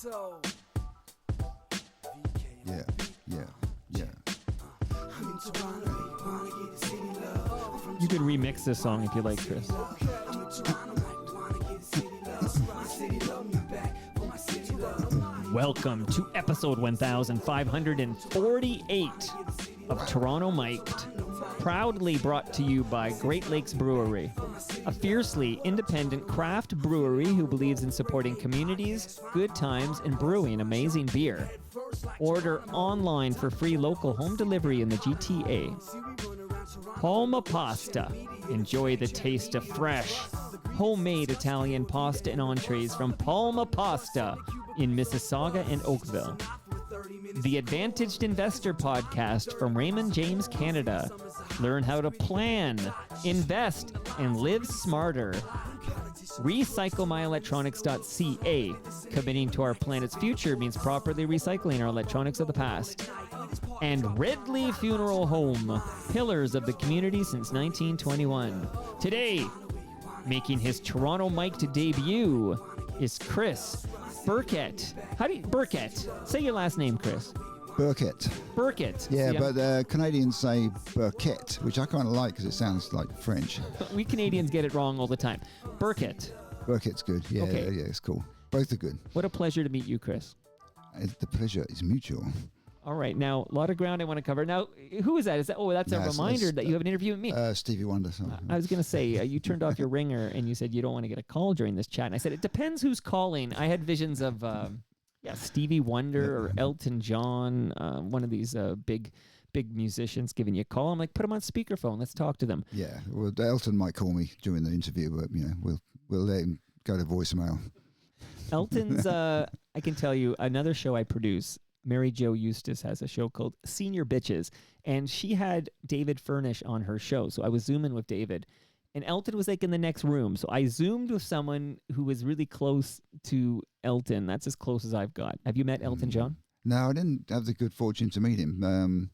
Yeah. You could remix this song if you like, Chris. Welcome to episode 1548 of Toronto Mic'd, proudly brought to you by Great Lakes Brewery, a fiercely independent craft brewery who believes in supporting communities, good times, and brewing amazing beer. Order online for free local home delivery in the GTA. Palma Pasta. Enjoy the taste of fresh, homemade Italian pasta and entrees from Palma Pasta in Mississauga and Oakville. The Advantaged Investor Podcast from Raymond James Canada. Learn how to plan, invest, and live smarter. RecycleMyElectronics.ca. Committing to our planet's future means properly recycling our electronics of the past. And Ridley Funeral Home, pillars of the community since 1921. Today, making his Toronto Mic'd debut is Chris Birkett. Birkett? Say your last name, Chris. Birkett. Birkett. Yeah, but Canadians say Birkett, which I kind of like because it sounds like French. We Canadians get it wrong all the time. Birkett. Birkett's good. Yeah, okay. Yeah, it's cool. Both are good. What a pleasure to meet you, Chris. The pleasure is mutual. All right, now a lot of ground I want to cover. Now, who is that? That's a reminder that you have an interview with me. Stevie Wonder. I was going to say, you turned off your ringer and you said you don't want to get a call during this chat. And I said, it depends who's calling. I had visions of Stevie Wonder or Elton John, one of these big musicians giving you a call. I'm like, put them on speakerphone. Let's talk to them. Yeah, well, Elton might call me during the interview, but we'll let him go to voicemail. Elton's, I can tell you, another show I produce. Mary Jo Eustace has a show called Senior Bitches, and she had David Furnish on her show. So I was zooming with David, and Elton was like in the next room. So I zoomed with someone who was really close to Elton. That's as close as I've got. Have you met Elton John? No, I didn't have the good fortune to meet him.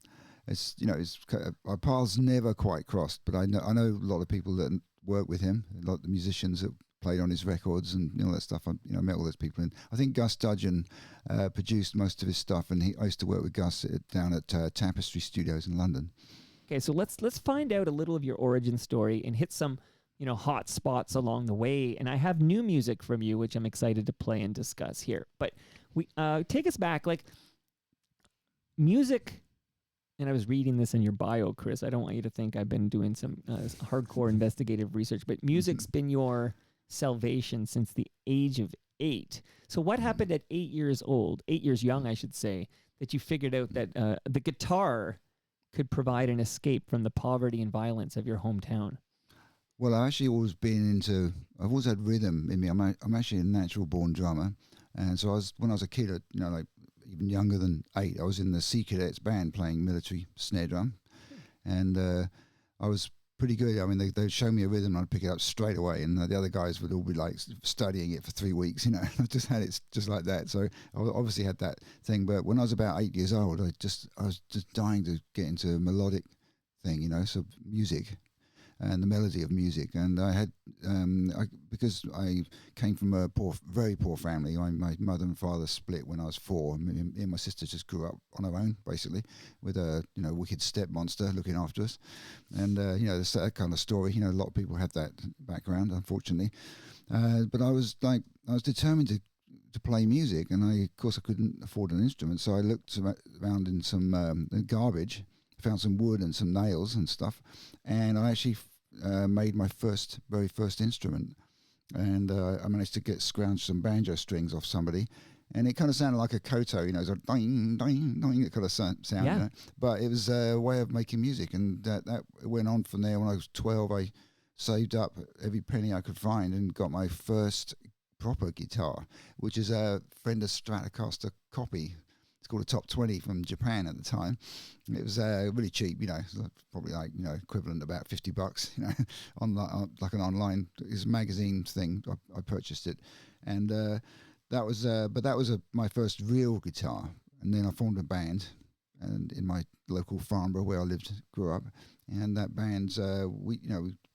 Our paths never quite crossed, but I know a lot of people that work with him, a lot of the musicians that played on his records and all that stuff. I met all those people, and I think Gus Dudgeon produced most of his stuff, and I used to work with Gus down at Tapestry Studios in London. Okay, so let's find out a little of your origin story and hit some hot spots along the way. And I have new music from you, which I'm excited to play and discuss here. But we take us back, like music. And I was reading this in your bio, Chris. I don't want you to think I've been doing some hardcore investigative research, but music's been your salvation since the age of 8. So what happened at 8 years old, 8 years young, I should say, that you figured out that the guitar could provide an escape from the poverty and violence of your hometown? Well, I've always had rhythm in me. I'm actually a natural born drummer. And so when I was a kid, even younger than 8, I was in the Sea Cadets band playing military snare drum. And I was pretty good. I mean, they'd show me a rhythm and I'd pick it up straight away, and the other guys would all be like studying it for 3 weeks. I just had it just like that. So I obviously had that thing. But when I was about 8 years old, I was just dying to get into a melodic thing, so music and the melody of music. And I had because I came from a very poor family. My mother and father split when I was 4. Me and my sister just grew up on our own, basically, with a wicked step monster looking after us. And it's that kind of story. A lot of people have that background, unfortunately. But I was determined to play music, and of course I couldn't afford an instrument, so I looked around in some garbage. Found some wood and some nails and stuff, and I actually made my very first instrument. And I managed to scrounge some banjo strings off somebody, and it kind of sounded like a koto, it was like ding, ding, ding, it kind of sound. Yeah. But it was a way of making music, and that went on from there. When I was 12, I saved up every penny I could find and got my first proper guitar, which is a Fender Stratocaster copy. It's called a Top 20 from Japan at the time. It was really cheap, probably equivalent to about $50, on like an online magazine thing. I purchased it, and that was my first real guitar. And then I formed a band, and in my local Farnborough where I grew up, and that band we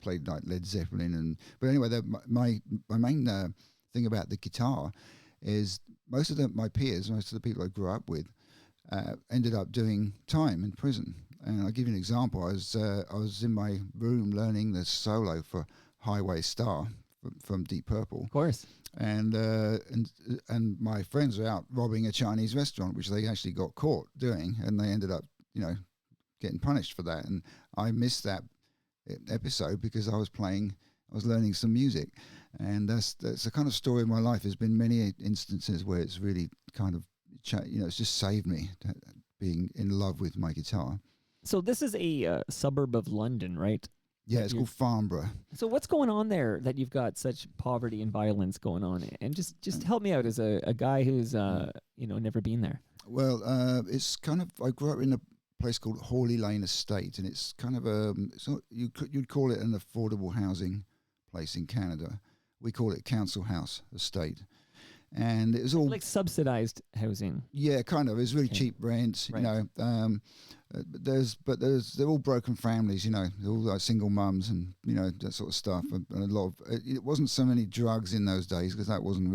played like Led Zeppelin, but anyway, my main thing about the guitar is most of my peers, most of the people I grew up with, ended up doing time in prison. And I'll give you an example. I was in my room learning the solo for Highway Star from Deep Purple. Of course. And my friends were out robbing a Chinese restaurant, which they actually got caught doing, and they ended up, getting punished for that. And I missed that episode because I was learning some music, and that's the kind of story of my life. There's been many instances where it's really kind of, it's just saved me being in love with my guitar. So this is a suburb of London, right? Yeah, it's called Farnborough. So what's going on there that you've got such poverty and violence going on? And just help me out as a guy who's never been there. Well, it's kind of, I grew up in a place called Hawley Lane Estate, and it's kind of you'd call it an affordable housing place in Canada. We call it Council House Estate, and it was all like subsidized housing. Yeah, kind of. It's really cheap rent, right. They're all broken families, they're all like single mums and that sort of stuff. And a lot of it wasn't so many drugs in those days because didn't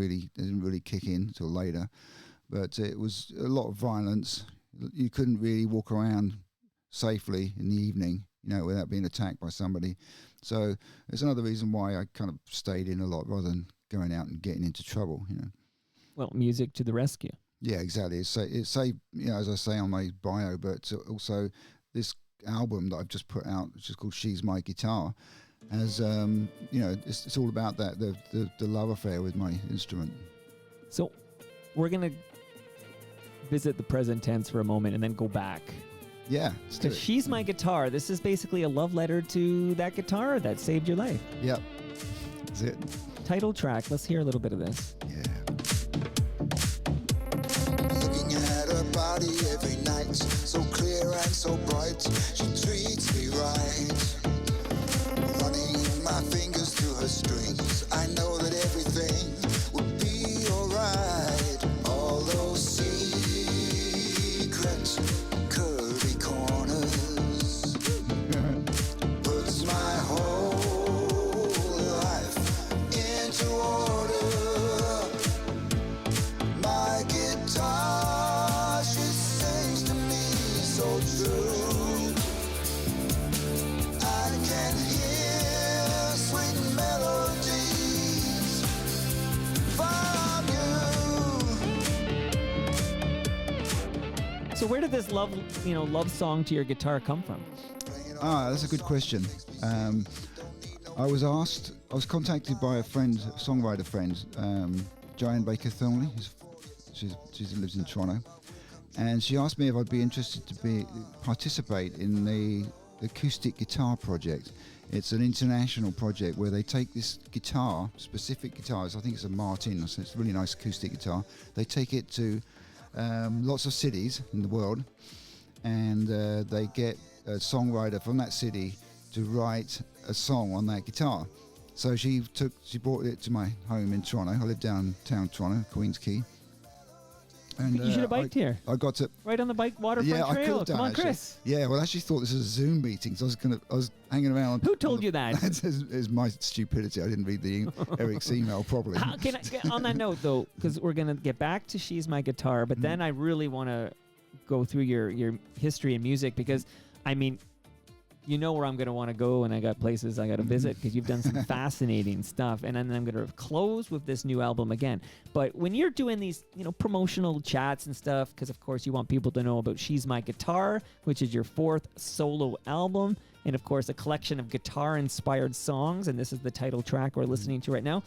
really kick in until later, but it was a lot of violence. You couldn't really walk around safely in the evening, without being attacked by somebody. So it's another reason why I kind of stayed in a lot rather than going out and getting into trouble, Well, music to the rescue. Yeah, exactly. It's as I say on my bio, but also this album that I've just put out, which is called She's My Guitar, as it's all about that, the love affair with my instrument. So we're gonna visit the present tense for a moment and then go back. Yeah, because She's My Guitar. This is basically a love letter to that guitar that saved your life. Yep, that's it. Title track. Let's hear a little bit of this. Yeah. Looking at her body every night, so clear and so bright, she treats me right. Running my fingers through her strings, I know that everything will be alright. All those secret curvy corners puts my whole life into order. My guitar, she sings to me so true. I can hear sweet melodies from you. So where did this love song to your guitar come from? That's a good question. I was contacted by a songwriter friend, Joanne Baker Thornley. She lives in Toronto, and she asked me if I'd be interested to participate in the acoustic guitar project. It's an international project where they take this guitar, specific guitars. I think it's a Martin, so it's a really nice acoustic guitar. They take it to lots of cities in the world, and they get a songwriter from that city to write a song on that guitar. So she brought it to my home in Toronto. I live downtown Toronto, Queens Quay. And you should have biked here. I got to right on the bike waterfront trail. Come on, Chris. Yeah, well, I actually thought this was a Zoom meeting, so I was hanging around. Who told you that? It's my stupidity. I didn't read the Eric's email properly. On that note, though, because we're gonna get back to She's My Guitar, but then I really want to go through your history and music, because I mean, you know where I'm going to want to go, and I got places I got to visit because you've done some fascinating stuff. And then I'm going to close with this new album again. But when you're doing these, promotional chats and stuff, because of course you want people to know about She's My Guitar, which is your 4th solo album, and of course a collection of guitar-inspired songs, and this is the title track we're listening to right now.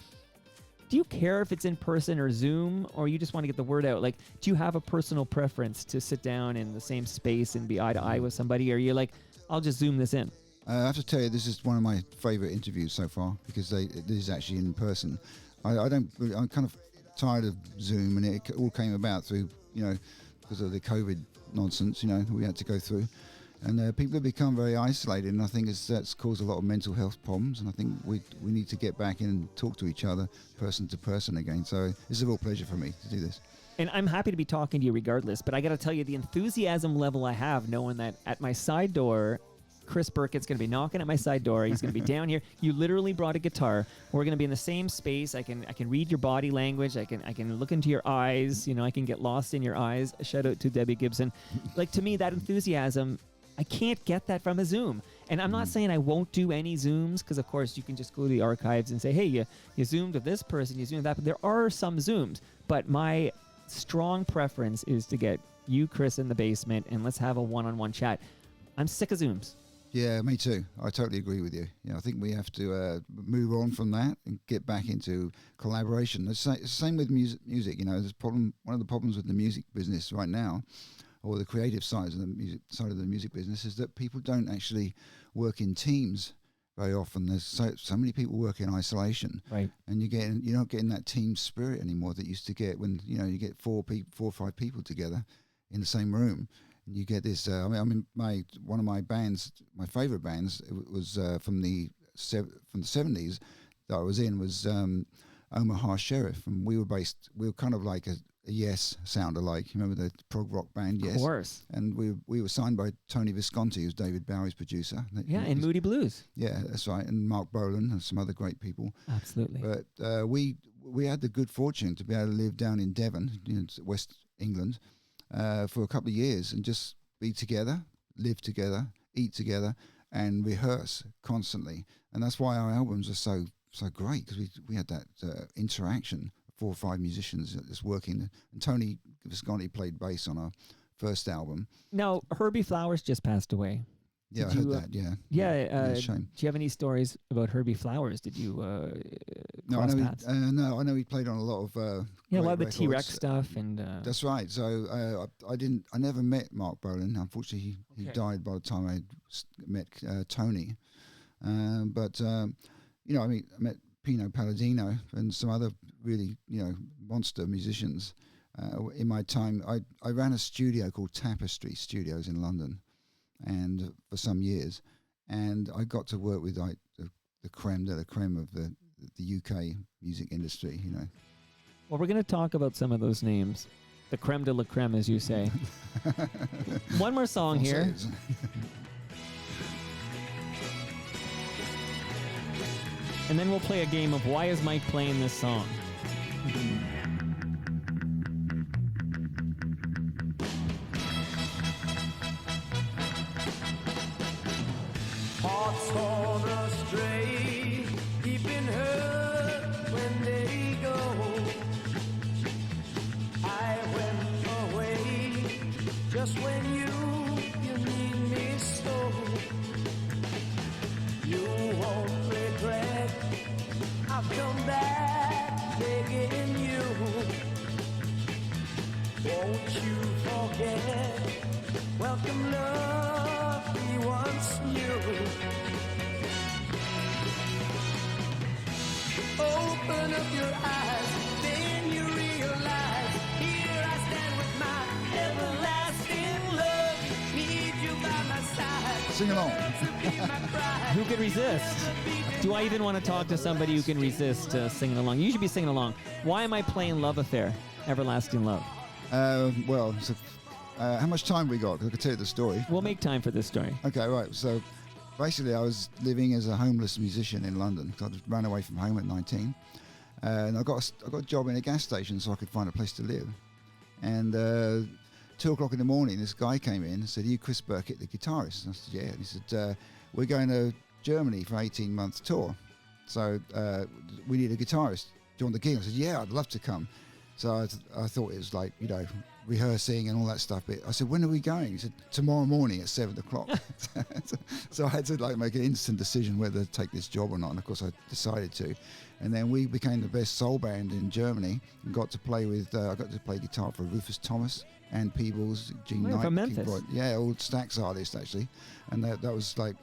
Do you care if it's in person or Zoom, or you just want to get the word out? Like, do you have a personal preference to sit down in the same space and be eye to eye with somebody, or you're like, I'll just Zoom this in? I have to tell you, this is one of my favorite interviews so far, because this is actually in person. I'm kind of tired of Zoom, and it all came about through, because of the COVID nonsense, we had to go through. And people have become very isolated, and I think that's caused a lot of mental health problems, and I think we need to get back in and talk to each other person to person again. So it's a real pleasure for me to do this. And I'm happy to be talking to you regardless, but I got to tell you, the enthusiasm level I have knowing that at my side door Chris Birkett's going to be knocking at my side door. He's going to be down here. You literally brought a guitar. We're going to be in the same space. I can read your body language. I can look into your eyes. You know, I can get lost in your eyes. Shout out to Debbie Gibson. Like, to me, that enthusiasm, I can't get that from a Zoom. And I'm not saying I won't do any Zooms, because, of course, you can just go to the archives and say, hey, you Zoomed with this person, you Zoomed with that. But there are some Zooms. But my strong preference is to get you, Chris, in the basement, and let's have a one-on-one chat. I'm sick of Zooms. Yeah, me too. I totally agree with you. I think we have to move on from that and get back into collaboration. It's the same with music. There's one of the problems with the music business right now, or the creative side of the music business, is that people don't actually work in teams very often. There's so many people work in isolation, right? And you're not getting that team spirit anymore that you used to get when you get four or five people together in the same room. And you get this. One of my bands, my favorite bands, it was from the 70s that I was in, was Omaha Sheriff, and we were kind of like a Yes sound alike. You remember the prog rock band Yes? Of course. And we were signed by Tony Visconti, who's David Bowie's producer. Yeah, in Moody Blues. Yeah, that's right. And Mark Bolan and some other great people. Absolutely. But we had the good fortune to be able to live down in Devon, West England, for a couple of years and just be together, live together, eat together, and rehearse constantly. And that's why our albums are so great, because we had that interaction. 4 or 5 musicians just working, and Tony Visconti played bass on our first album. Now, Herbie Flowers just passed away. Yeah, I heard that. Yeah. Yeah. Shame. Do you have any stories about Herbie Flowers? Did you? No, I know he played on a lot of. A lot of the T-Rex stuff, and. That's right. So I never met Mark Bolan. Unfortunately, he died by the time I met Tony. I met Pino Palladino and some other really, monster musicians. In my time, I ran a studio called Tapestry Studios in London, and for some years, and I got to work with like the creme de la creme of the UK music industry. Well, we're going to talk about some of those names, the creme de la creme, as you say. One more song here. And then we'll play a game of why is Mike playing this song? Hearts gone astray, deep in hurt when they go. I went away just when you need me so. You won't regret, I've come back begging you. Won't you forget, welcome love we once knew. Open up your eyes, then you realize, here I stand with my everlasting love. Need you by my side. Sing along. Who could resist? Do I even want to talk to somebody who can resist singing along? You should be singing along. Why am I playing Love Affair, Everlasting Love? How much time we got? 'Cause I could tell you the story. We'll make time for this story. Okay, right. So basically, I was living as a homeless musician in London. I just ran away from home at 19, and I got a job in a gas station so I could find a place to live. And 2 o'clock in the morning, this guy came in and said, "Are you Chris Birkett, the guitarist?" And I said, "Yeah." And he said, "We're going to Germany for 18-month tour, so we need a guitarist. Do you want the gig?" I said, "Yeah, I'd love to come." So I thought it was like, rehearsing and all that stuff. But I said, "When are we going?" He said, "Tomorrow morning at 7 o'clock." So I had to make an instant decision whether to take this job or not. And of course I decided to. And then we became the best soul band in Germany and got to play with, I got to play guitar for Rufus Thomas, Ann Peebles, Gene Knight. From Memphis. All Stax artists actually. And that was like,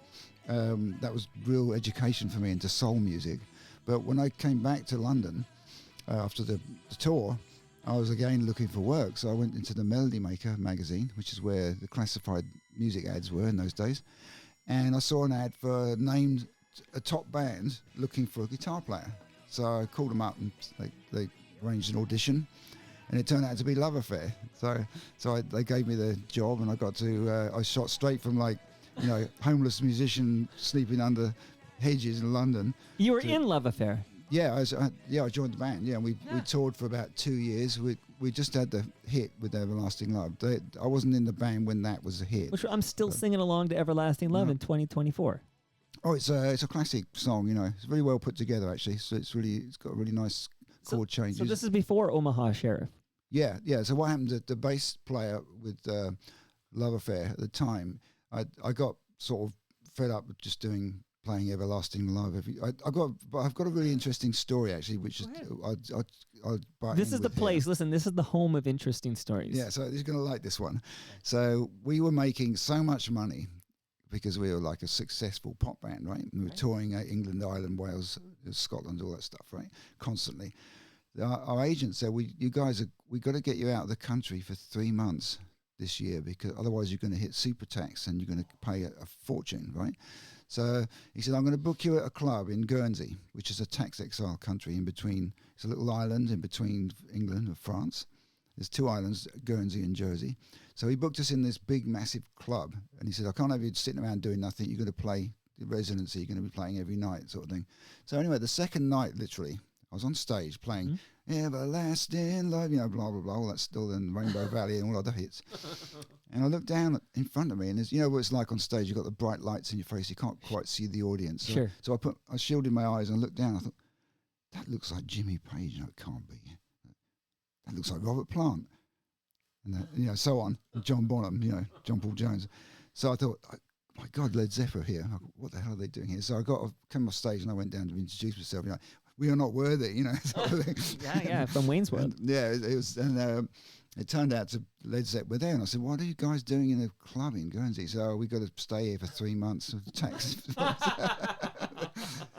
that was real education for me into soul music. But when I came back to London after the tour, I was again looking for work. So I went into the Melody Maker magazine, which is where the classified music ads were in those days. And I saw an ad for named a top band looking for a guitar player. So I called them up and they arranged an audition. And it turned out to be Love Affair. So they gave me the job, and I got to, I shot straight from like homeless musician sleeping under hedges in London. You were in Love Affair. Yeah, I joined the band. Yeah, we toured for about 2 years. We just had the hit with Everlasting Love. I wasn't in the band when that was a hit. Which I'm still singing along to Everlasting Love in 2024. Oh, it's a classic song. It's very well put together actually. So it's got really nice chord changes. So this is before Omaha Sheriff. Yeah. So what happened? The bass player with Love Affair at the time, I got sort of fed up with just playing Everlasting Love. I've got a really interesting story actually, which is this is the place. Here. Listen, this is the home of interesting stories. Yeah, so he's going to like this one. So we were making so much money because we were like a successful pop band, right? We were touring England, Ireland, Wales, Scotland, all that stuff, right? Constantly. Our agent said, we got to get you out of the country for 3 months this year because otherwise you're going to hit super tax and you're going to pay a fortune, right? So he said, I'm going to book you at a club in Guernsey, which is a tax exile country in between. It's a little island in between England and France. There's 2 islands, Guernsey and Jersey. So he booked us in this big, massive club. And he said, I can't have you sitting around doing nothing. You're going to play the residency. You're going to be playing every night sort of thing. So anyway, the second night, literally, I was on stage playing Everlasting Love, blah, blah, blah, all that still in Rainbow Valley and all other hits. And I looked down in front of me and there's, what it's like on stage, you've got the bright lights in your face, you can't quite see the audience. So I shielded my eyes and looked down. I thought, that looks like Jimmy Page. No, it can't be. That looks like Robert Plant. And so on. John Bonham, John Paul Jones. So I thought, my God, Led Zeppelin here. What the hell are they doing here? So I came off stage and I went down to introduce myself. We are not worthy, sort of thing. From Wayne's World. It was, and it turned out to Led Zeppelin were there, and I said, "What are you guys doing in a club in Guernsey?" So we got to stay here for 3 months of tax.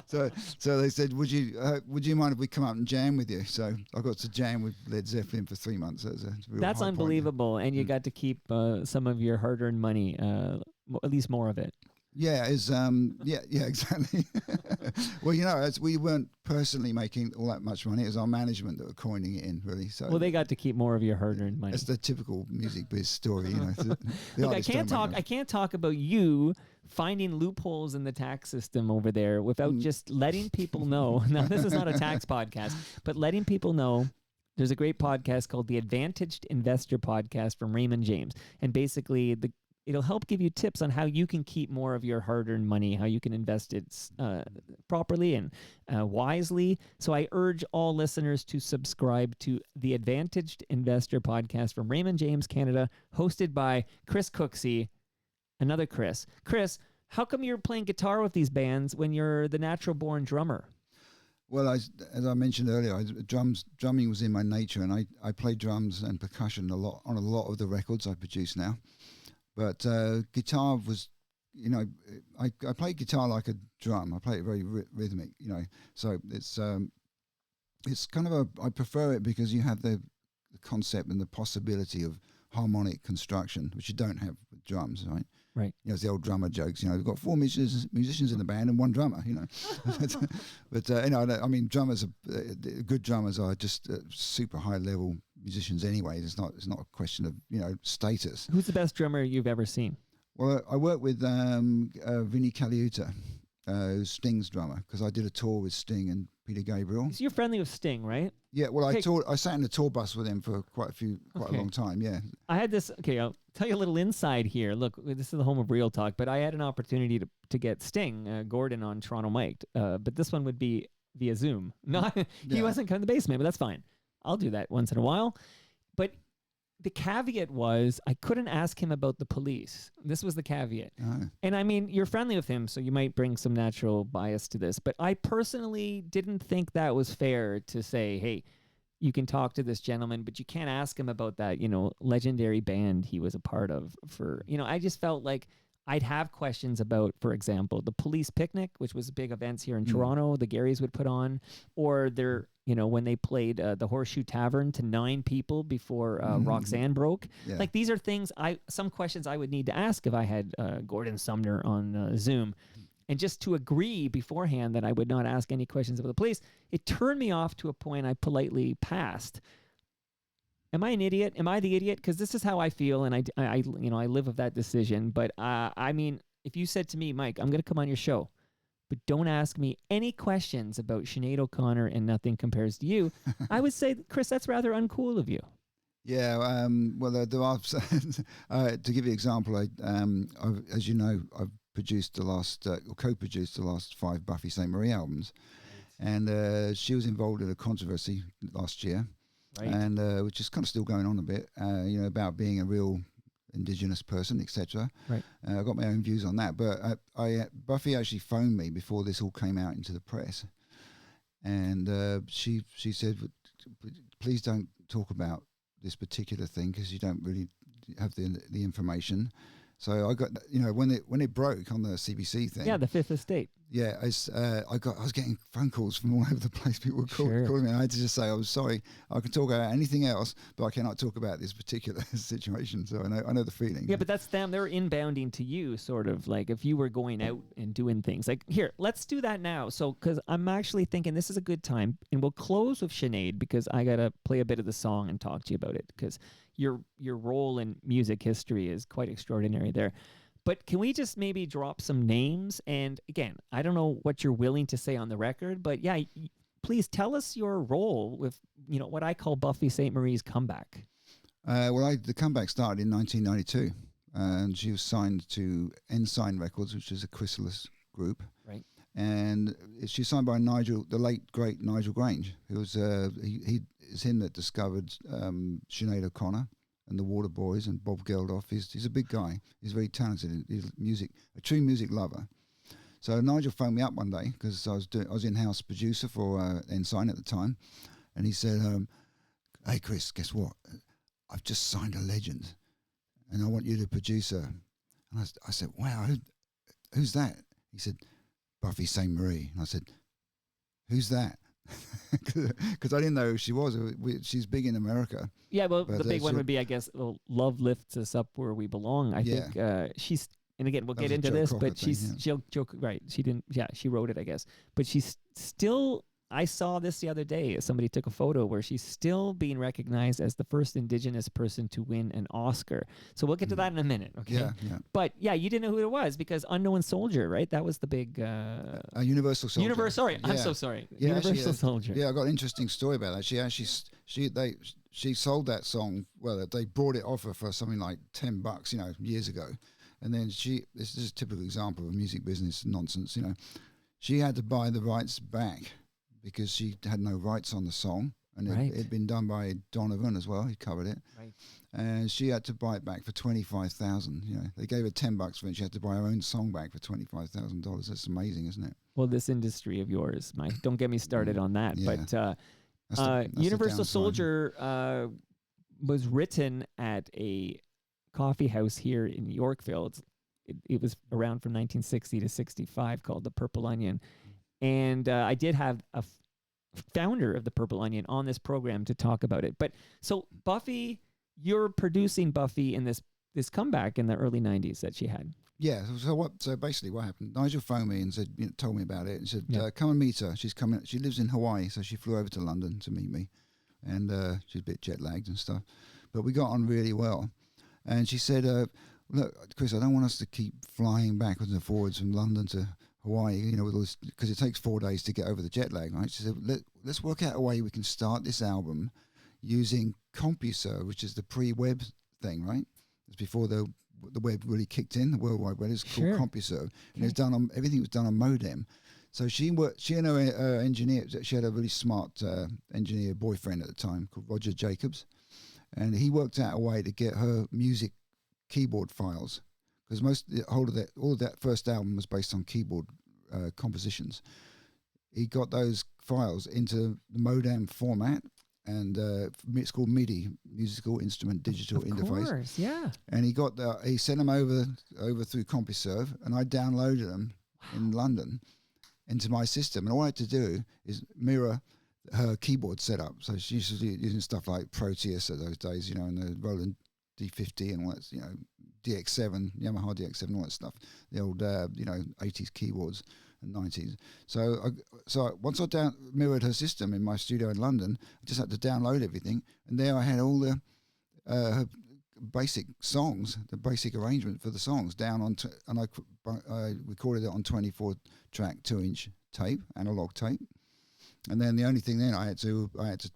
So they said, "Would you mind if we come up and jam with you?" So I got to jam with Led Zeppelin for 3 months. That's unbelievable, and you got to keep some of your hard-earned money, at least more of it. Yeah, exactly. Well, as we weren't personally making all that much money, it was our management that were coining it in, really. So they got to keep more of your hard-earned money. That's the typical music biz story, Look, I can't talk about you finding loopholes in the tax system over there without just letting people know. Now, this is not a tax podcast, but letting people know. There's a great podcast called the Advantaged Investor Podcast from Raymond James, and basically it'll help give you tips on how you can keep more of your hard-earned money, how you can invest it properly and wisely. So I urge all listeners to subscribe to the Advantaged Investor Podcast from Raymond James, Canada, hosted by Chris Cooksey, another Chris. Chris, how come you're playing guitar with these bands when you're the natural-born drummer? Well, as I mentioned earlier, drumming was in my nature, and I play drums and percussion on a lot of the records I produce now. But guitar was, I play guitar like a drum. I play it very rhythmic, So it's kind of I prefer it because you have the concept and the possibility of harmonic construction, which you don't have with drums, right? Right. It's the old drummer jokes. We've got 4 musicians in the band and 1 drummer. But drummers, good drummers are just super high level musicians anyway. It's not a question of status. Who's the best drummer you've ever seen? Well, I work with Vinnie Caliuta, who's Sting's drummer, because I did a tour with Sting and Peter Gabriel. So you're friendly with Sting, right? Yeah, well, I sat in the tour bus with him for quite a long time, yeah. I had this, I'll tell you a little inside here. Look, this is the home of Real Talk, but I had an opportunity to get Sting, Gordon, on Toronto Mic'd, but this one would be via Zoom. He wasn't coming to the basement, but that's fine. I'll do that once in a while. But the caveat was I couldn't ask him about the police. This was the caveat. Oh. And you're friendly with him, so you might bring some natural bias to this. But I personally didn't think that was fair to say, hey, you can talk to this gentleman, but you can't ask him about that, legendary band he was a part of I just felt like I'd have questions about, for example, the Police Picnic, which was big events here in Toronto, the Garys would put on, or their, when they played the Horseshoe Tavern to 9 people before Roxanne broke. Yeah. Like, these are things some questions I would need to ask if I had Gordon Sumner on Zoom. And just to agree beforehand that I would not ask any questions about the police, it turned me off to a point I politely passed. Am I an idiot? Am I the idiot? Because this is how I feel, and I live with that decision. But if you said to me, Mike, I'm going to come on your show, but don't ask me any questions about Sinead O'Connor and Nothing Compares to You, I would say, Chris, that's rather uncool of you. Yeah, well, there are, to give you an example, as you know, I've produced the last, or co-produced the last 5 Buffy St. Marie albums. And she was involved in a controversy last year, Right. and which is kind of still going on a bit, about being a real Indigenous person, etc. Right. I got my own views on that, but Buffy actually phoned me before this all came out into the press, and she said, "Please don't talk about this particular thing because you don't really have the information." So I got, when it broke on the CBC thing. Yeah, the Fifth Estate. Yeah, I was getting phone calls from all over the place. People were calling me. I had to just say, "I'm sorry, I can talk about anything else, but I cannot talk about this particular situation." So I know the feeling. Yeah, but that's them. They're inbounding to you, sort of like if you were going out and doing things. Like, here, let's do that now. So, because I'm actually thinking this is a good time, and we'll close with Sinead because I gotta play a bit of the song and talk to you about it because your role in music history is quite extraordinary there. But can we just maybe drop some names? And again, I don't know what you're willing to say on the record, but yeah, please tell us your role with, what I call Buffy St. Marie's comeback. The comeback started in 1992, and she was signed to Ensign Records, which is a Chrysalis group. Right. And she was signed by the late great Nigel Grange, who was it's him that discovered Sinead O'Connor and the Water Boys and Bob Geldof. He's a big guy. He's very talented. He's a true music lover. So Nigel phoned me up one day because I was in-house producer for Ensign at the time, and he said, "Hey Chris, guess what? I've just signed a legend, and I want you to produce her." And I said, "Wow, who's that?" He said, "Buffy St. Marie." And I said, "Who's that?" Because I didn't know who she was. She's big in America. Yeah, well, the big one would be, I guess, Love Lifts Us Up Where We Belong. I think she's, and again, we'll get into this, but she'll joke, right, she didn't, she wrote it, I guess. But she's still, I saw this the other day. Somebody took a photo where she's still being recognized as the first Indigenous person to win an Oscar. So we'll get to that in a minute, okay? Yeah. But yeah, you didn't know who it was because Unknown Soldier, right? That was the big... Universal Soldier. Sorry, I'm so sorry. Yeah, Universal Soldier. Yeah, I got an interesting story about that. She sold that song. Well, they brought it off her for something like $10, years ago. And then this is a typical example of music business nonsense, She had to buy the rights back because she had no rights on the song, and it had been done by Donovan as well. He covered it, right? And she had to buy it back for $25,000. They gave her $10 for it. She had to buy her own song back for $25,000. That's amazing, isn't it? Well, this industry of yours, Mike. Don't get me started on that. Yeah. But that's Universal the Soldier was written at a coffee house here in Yorkville. It was around from 1960 to 65, called the Purple Onion. And I did have a founder of the Purple Onion on this program to talk about it. But so Buffy, you're producing Buffy in this comeback in the early 90s that she had. Yeah. So basically what happened, Nigel phoned me and said, told me about it and said, come and meet her. She's coming. She lives in Hawaii, so she flew over to London to meet me. And she's a bit jet lagged and stuff. But we got on really well. And she said, look, Chris, I don't want us to keep flying backwards and forwards from London to Hawaii, because it takes 4 days to get over the jet lag, right? She said, let's work out a way we can start this album using CompuServe, which is the pre-web thing, right? It's before the web really kicked in, the World Wide Web. It's called CompuServe. And it's done everything was done on modem. So she and her engineer, she had a really smart engineer boyfriend at the time called Roger Jacobs. And he worked out a way to get her music keyboard files, because all of that first album was based on keyboard compositions. He got those files into the modem format, and it's called MIDI, Musical Instrument Digital Interface. Of course, yeah. And he sent them over through CompuServe, and I downloaded them in London into my system. And all I had to do is mirror her keyboard setup. So she used to be using stuff like Proteus at those days, and the Roland D50 and all that, DX7, Yamaha DX7, and all that stuff. The old, 80s keyboards and 90s. So once I mirrored her system in my studio in London, I just had to download everything, and there I had all the basic songs, the basic arrangement for the songs down on, I recorded it on 24-track 2-inch tape, analog tape, and then the only thing then I had to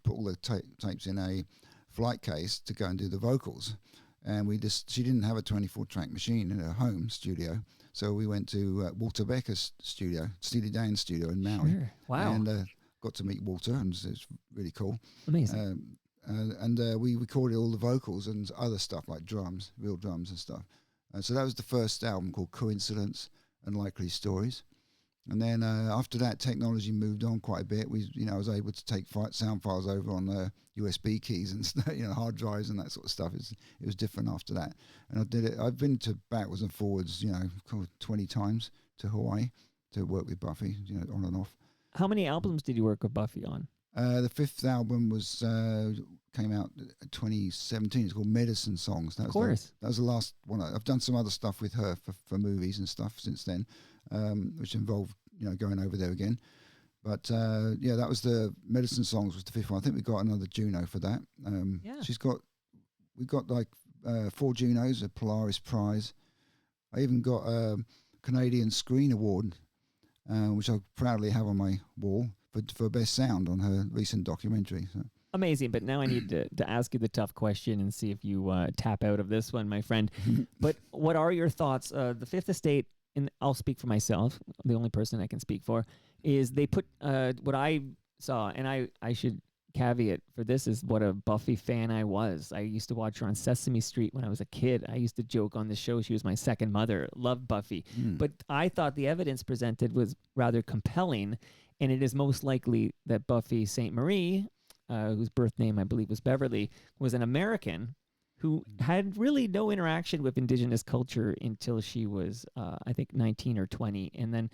put all the tapes in a flight case to go and do the vocals, and she didn't have a 24-track machine in her home studio, so we went to Walter Becker's studio, Steely Dan's studio in Maui. Sure. Wow. And got to meet Walter, and it's really cool. Amazing. We recorded all the vocals and other stuff like drums, real drums and stuff. So that was the first album called Coincidence and Likely Stories. And then after that, technology moved on quite a bit. I was able to take sound files over on USB keys and stuff, hard drives and that sort of stuff. It was different after that. And I did it. I've been to backwards and forwards, 20 times to Hawaii to work with Buffy, on and off. How many albums did you work with Buffy on? The 5th album came out 2017. It's called Medicine Songs. That was the last one. I've done some other stuff with her for movies and stuff since then, which involved going over there again. But that was the Medicine Songs was the 5th one. I think we got another Juno for that. We got like 4 Junos, a Polaris Prize. I even got a Canadian Screen Award, which I proudly have on my wall for best sound on her recent documentary. So. Amazing, but now I need to ask you the tough question and see if you tap out of this one, my friend. But what are your thoughts? The Fifth Estate, and I'll speak for myself, the only person I can speak for, is they put what I saw, and I should caveat for this is what a Buffy fan I was. I used to watch her on Sesame Street when I was a kid. I used to joke on the show she was my second mother. Loved Buffy. But I thought the evidence presented was rather compelling, and it is most likely that Buffy St. Marie, whose birth name I believe was Beverly, was an American who had really no interaction with indigenous culture until she was, I think, 19 or 20, and then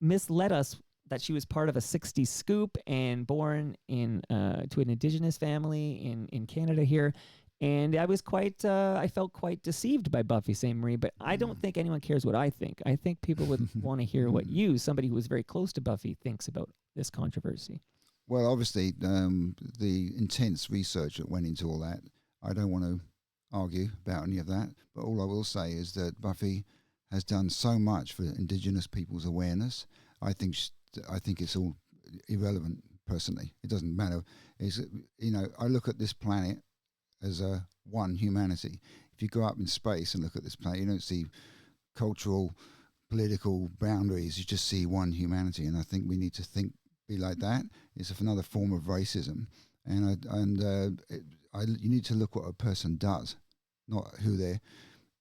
misled us that she was part of a 60s scoop and born in to an indigenous family in Canada here. And I was I felt quite deceived by Buffy St. Marie, but I don't think anyone cares what I think. I think people would want to hear what you, somebody who was very close to Buffy, thinks about this controversy. Well, obviously, the intense research that went into all that, I don't want to argue about any of that, but all I will say is that Buffy has done so much for Indigenous people's awareness. I think it's all irrelevant, personally. It doesn't matter. I look at this planet as one humanity. If you go up in space and look at this planet, you don't see cultural, political boundaries. You just see one humanity, and I think we need to be like that. It's another form of racism, you need to look what a person does, not who they're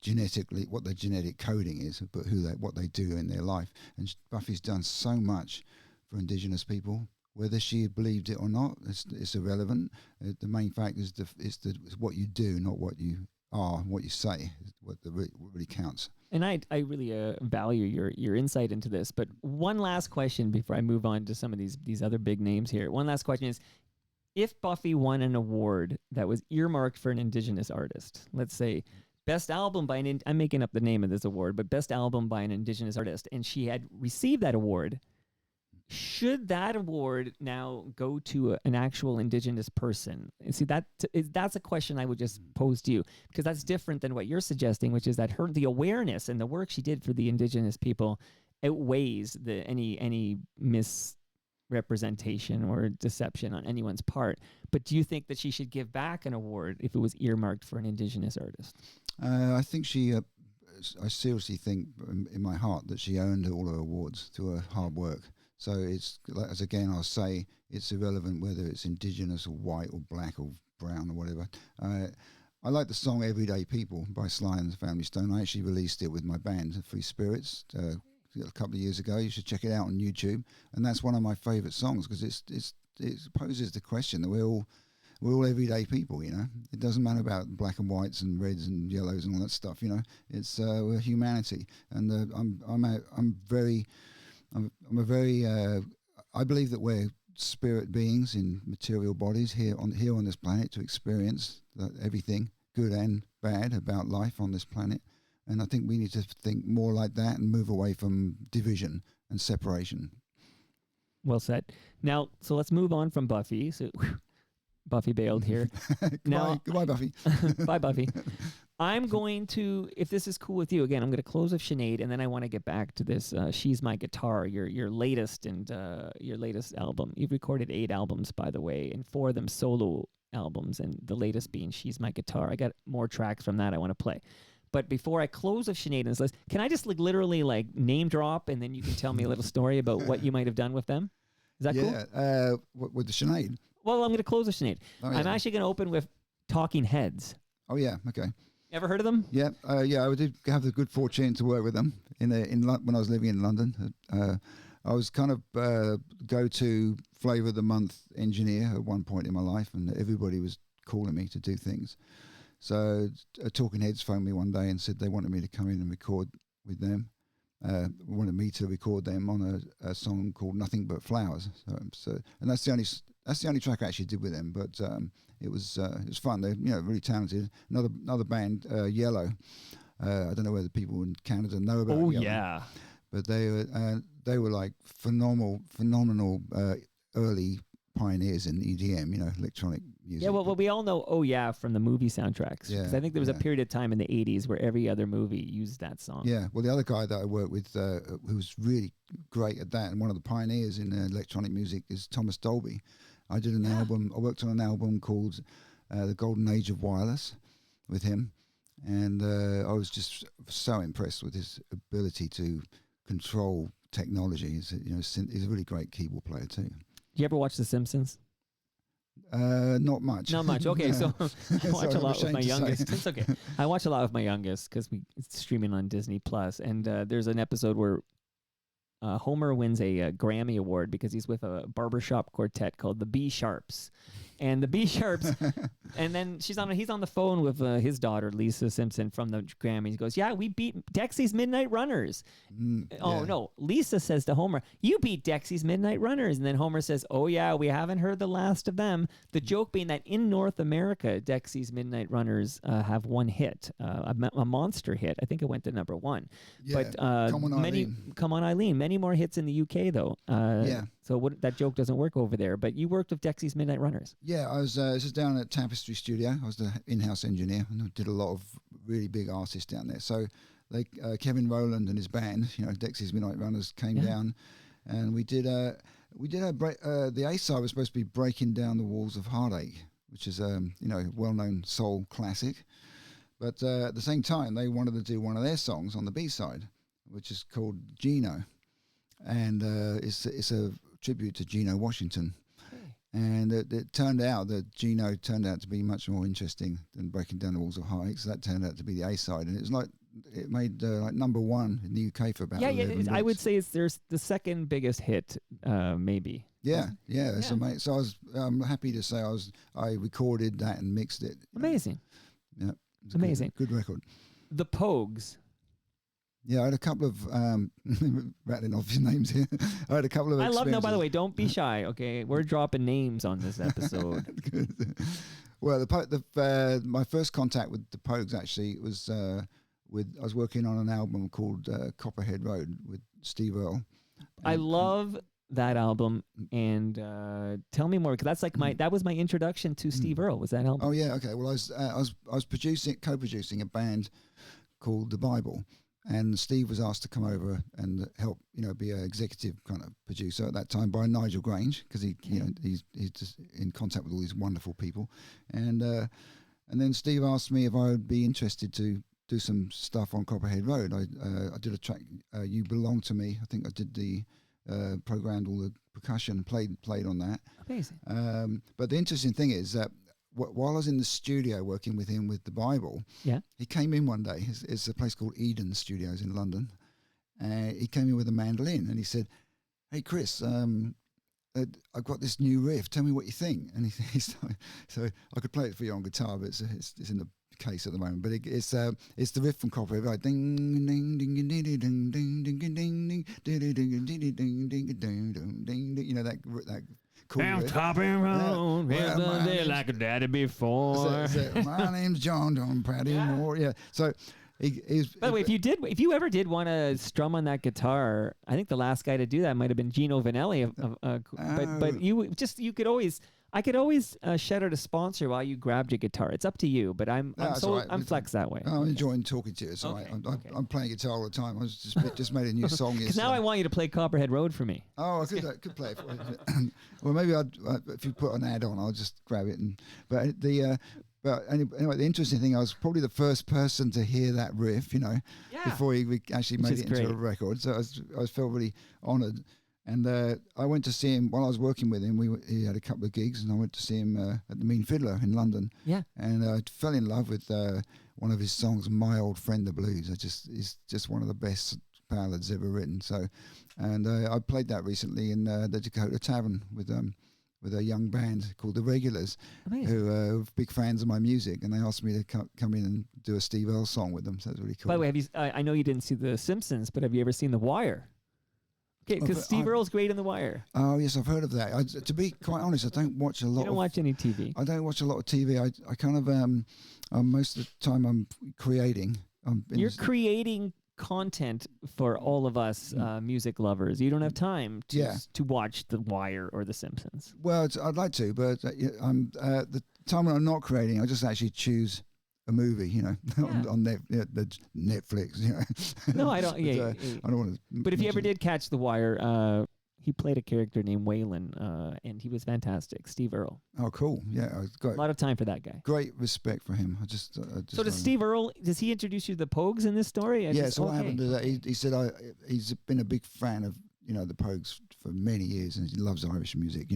genetically, what their genetic coding is, but what they do in their life. And Buffy's done so much for Indigenous people. Whether she believed it or not, it's irrelevant. The main fact is it's what you do, not what you are, what you say, what really counts. And I really value your insight into this. But one last question before I move on to some of these other big names here. One last question is, if Buffy won an award that was earmarked for an Indigenous artist, let's say best album by I'm making up the name of this award, but best album by an Indigenous artist, and she had received that award, should that award now go to an actual Indigenous person? And see, that's a question I would just pose to you, because that's different than what you're suggesting, which is that the awareness and the work she did for the Indigenous people outweighs any misrepresentation or deception on anyone's part. But do you think that she should give back an award if it was earmarked for an Indigenous artist? I think I seriously think in my heart that she earned all her awards through her hard work. So it's, as again, I'll say, it's irrelevant whether it's Indigenous or white or black or brown or whatever. I like the song Everyday People by Sly and the Family Stone. I actually released it with my band, Free Spirits, a couple of years ago. You should check it out on YouTube. And that's one of my favourite songs because it poses the question that we're all everyday people, It doesn't matter about black and whites and reds and yellows and all that stuff, It's we're humanity. And I believe that we're spirit beings in material bodies here on this planet to experience everything good and bad about life on this planet. And I think we need to think more like that and move away from division and separation. Well said. Now, so let's move on from Buffy. So Buffy bailed here. Goodbye, Buffy. Bye, Buffy. I'm going to, if this is cool with you, again, I'm going to close with Sinead, and then I want to get back to this She's My Guitar, your latest album. You've recorded 8 albums, by the way, and 4 of them solo albums, and the latest being She's My Guitar. I got more tracks from that I want to play. But before I close with Sinead in this list, can I just literally name drop, and then you can tell me a little story about what you might have done with them? Is that cool? Yeah, with the Sinead. Well, I'm going to close with Sinead. Oh, yeah. I'm actually going to open with Talking Heads. Oh, yeah, okay. Ever heard of them? Yeah, I did have the good fortune to work with them when I was living in London. I was kind of go-to Flavour of the Month engineer at one point in my life, and everybody was calling me to do things. So Talking Heads phoned me one day and said they wanted me to come in and record with them. Wanted me to record them on a song called Nothing But Flowers. So and that's the only track I actually did with them. But it was fun. They're really talented. Another band, Yellow. I don't know whether people in Canada know about. Oh Yellow, yeah. But they were like phenomenal early pioneers in EDM. Electronic music. Yeah, well, we all know "Oh Yeah" from the movie soundtracks. Yeah, because I think there was a period of time in the '80s where every other movie used that song. Yeah, well, the other guy that I worked with, who was really great at that, and one of the pioneers in electronic music, is Thomas Dolby. I did an album. I worked on an album called "The Golden Age of Wireless" with him, and I was just so impressed with his ability to control technology. He's a really great keyboard player too. You ever watch The Simpsons? Not much. Not much. Okay, so I watch a lot with my youngest. Say. It's okay. I watch a lot with my youngest because it's streaming on Disney Plus, and there's an episode where Homer wins a Grammy Award because he's with a barbershop quartet called the B Sharps. And the B Sharps, and then he's on the phone with his daughter, Lisa Simpson, from the Grammys. He goes, yeah, we beat Dexy's Midnight Runners. Oh, no. Lisa says to Homer, you beat Dexy's Midnight Runners. And then Homer says, oh, yeah, we haven't heard the last of them. The joke being that in North America, Dexy's Midnight Runners have one hit, a monster hit. I think it went to number 1. Yeah, but Come On Eileen. Many more hits in the UK, though. Yeah. So that joke doesn't work over there. But you worked with Dexy's Midnight Runners. Yeah, I was just down at Tapestry Studio. I was the in-house engineer, and I did a lot of really big artists down there. So, Kevin Rowland and his band, Dexy's Midnight Runners, came down, and we did the A side was supposed to be Breaking Down the Walls of Heartache, which is a well-known soul classic. But at the same time, they wanted to do one of their songs on the B side, which is called Gino, and it's a tribute to Gino Washington. And it turned out that Gino turned out to be much more interesting than Breaking Down the Walls of Heartache. So that turned out to be the A side, and it made number 1 in the UK for about 11 weeks. I would say there's the second biggest hit, maybe. Yeah. So I'm happy to say I recorded that and mixed it. Amazing. Yeah, it's amazing. Good record. The Pogues. Yeah, I had a couple of rattling off your names here. I had a couple of. No, by the way, don't be shy. Okay, we're dropping names on this episode. Well, my first contact with the Pogues actually was I was working on an album called Copperhead Road with Steve Earle. I love that album, and tell me more, because that's like that was my introduction to Steve Earle. Was that album? Oh yeah, okay. Well, I was co-producing a band called The Bible. And Steve was asked to come over and help, be an executive kind of producer at that time by Nigel Grange, because he's just in contact with all these wonderful people, and then Steve asked me if I would be interested to do some stuff on Copperhead Road. I did a track, You Belong to Me. I think I did the programmed all the percussion, played on that. Amazing. But the interesting thing is that while I was in the studio working with him with the Bible, he came in one day. It's a place called Eden Studios in London. He came in with a mandolin, and he said, "Hey Chris, I've got this new riff. Tell me what you think." And so I could play it for you on guitar, but it's in the case at the moment. But it's the riff from Copperhead, like ding ding ding ding ding ding ding ding ding ding ding ding ding ding. That. Cool I'm topping road, like a daddy before. My name's John, don't proud anymore. Yeah. So he's. By the way, if you ever did want to strum on that guitar, I think the last guy to do that might have been Gino Vanelli. But you could always. I could always shout out a sponsor while you grabbed your guitar. It's up to you, but I'm That's all right. I'm flex that way. I'm enjoying talking to you. So Okay, I'm playing guitar all the time. I was just made a new song. Because now I want you to play Copperhead Road for me. Oh, I could play it. Well, maybe if you put an ad on, I'll just grab it. But anyway, the interesting thing, I was probably the first person to hear that riff, before we actually made it into a record. So I felt really honoured. And I went to see him while I was working with him. He had a couple of gigs, and I went to see him at the Mean Fiddler in London. Yeah. And I fell in love with one of his songs, "My Old Friend the Blues." It's just one of the best ballads ever written. So, and I played that recently in the Dakota Tavern with a young band called the Regulars, who are big fans of my music, and they asked me to come in and do a Steve Earle song with them. So that's really cool. By the way, I know you didn't see The Simpsons, but have you ever seen The Wire? Okay, because Steve Earle's great in The Wire. Oh yes, I've heard of that. To be quite honest, I don't watch a lot. You don't watch any TV. I don't watch a lot of TV. I kind of most of the time I'm creating. You're creating content for all of us music lovers. You don't have time to watch The Wire or The Simpsons. Well, I'd like to, but the time when I'm not creating, I just actually choose a movie, on the Netflix. No, I don't. I don't want to. But if you ever did catch The Wire, he played a character named Waylon, and he was fantastic. Steve Earle. Oh, cool! Yeah, I've got a lot of time for that guy. Great respect for him. So does Steve Earle? Does he introduce you to the Pogues in this story? So what happened is that he said he's been a big fan of the Pogues for many years, and he loves Irish music,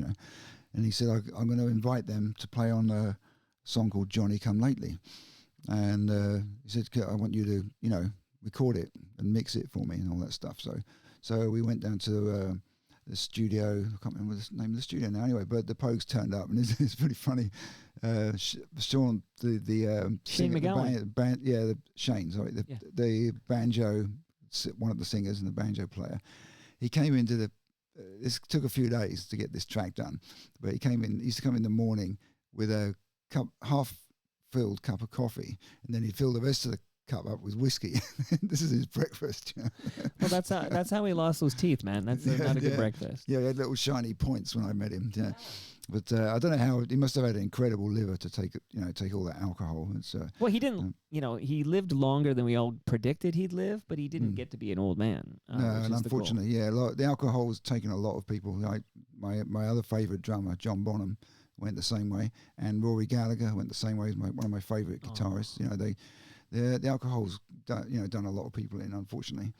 And he said I'm going to invite them to play on a song called "Johnny Come Lately," and he said I want you to record it and mix it for me and all that stuff. So we went down to the studio. I can't remember the name of the studio now. Anyway, but the Pogues turned up, and it's pretty funny. Sean, the Shane McGowan, the Shane, sorry, the banjo, one of the singers and the banjo player. He came into this took a few days to get this track done, but he used to come in the morning with a half-filled cup of coffee, and then he'd fill the rest of the cup up with whiskey. This is his breakfast. Well, that's how he lost those teeth, man. That's not a good breakfast. Yeah, he had little shiny points when I met him. Yeah. But I don't know how he must have had an incredible liver to take all that alcohol. Well, he didn't. He lived longer than we all predicted he'd live, but he didn't get to be an old man. No, and unfortunately, the alcohol was taking a lot of people. Like my other favorite drummer, John Bonham, went the same way, and Rory Gallagher went the same way as one of my favorite guitarists. The alcohol's done a lot of people in, unfortunately.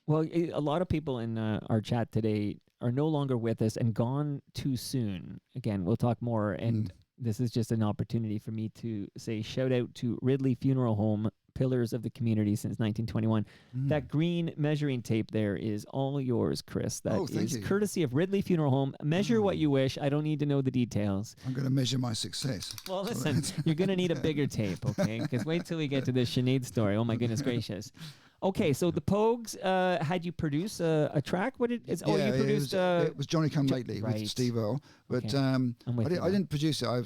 Well, a lot of people in our chat today are no longer with us and gone too soon. Again, we'll talk more, and this is just an opportunity for me to say shout out to Ridley Funeral Home, pillars of the community since 1921. That green measuring tape there is all yours, Chris. That is courtesy of Ridley Funeral Home. Measure what you wish. I don't need to know the details. I'm going to measure my success. Well, listen, you're going to need a bigger tape, okay? Because wait till we get to this Sinead story. Oh, my goodness gracious. Okay, so the Pogues had you produce a track? What did you produced? It was Johnny Come Lately with Steve Earle, but I didn't produce it. I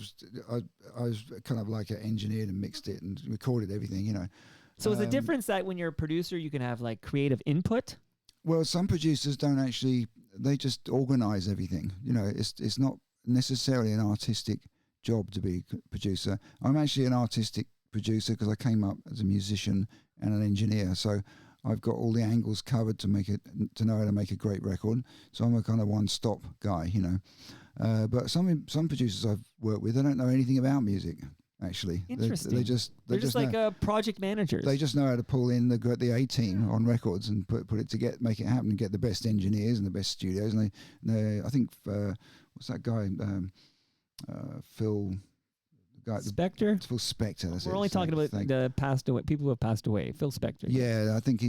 was kind of like an engineered and mixed it and recorded everything. So is the difference that when you're a producer, you can have like creative input? Well, some producers don't actually. They just organize everything. It's not necessarily an artistic job to be a producer. I'm actually an artistic producer because I came up as a musician and an engineer, so I've got all the angles covered to know how to make a great record. So I'm a kind of one-stop guy, But some producers I've worked with, they don't know anything about music. Actually, interesting. They're just like project managers. They just know how to pull in the A team on records and put it to make it happen and get the best engineers and the best studios. And they I think what's that guy Phil. Spector? Phil Spector. We're only talking about the passed away people who have passed away. Phil Spector. Yeah, I think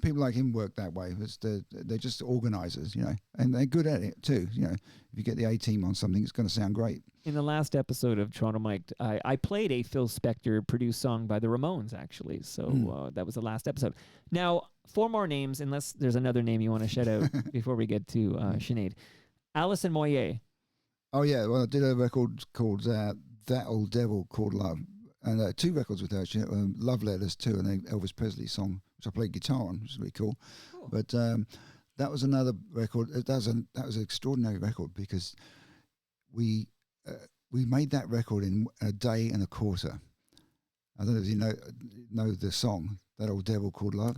people like him work that way. They're just organisers, and they're good at it too. If you get the A team on something, it's going to sound great. In the last episode of Toronto Mic'd, I played a Phil Spector produced song by the Ramones, actually. So that was the last episode. Now, 4 more names, unless there's another name you want to shout out before we get to Sinead. Alison Moyet. Oh yeah, well I did a record called That Old Devil Called Love, and 2 records with her. She had, Love Letters too, and then Elvis Presley song, which I played guitar on, which was really cool. But that was another record. That was an extraordinary record because we we made that record in a day and a quarter. I don't know if you know the song, That Old Devil Called Love.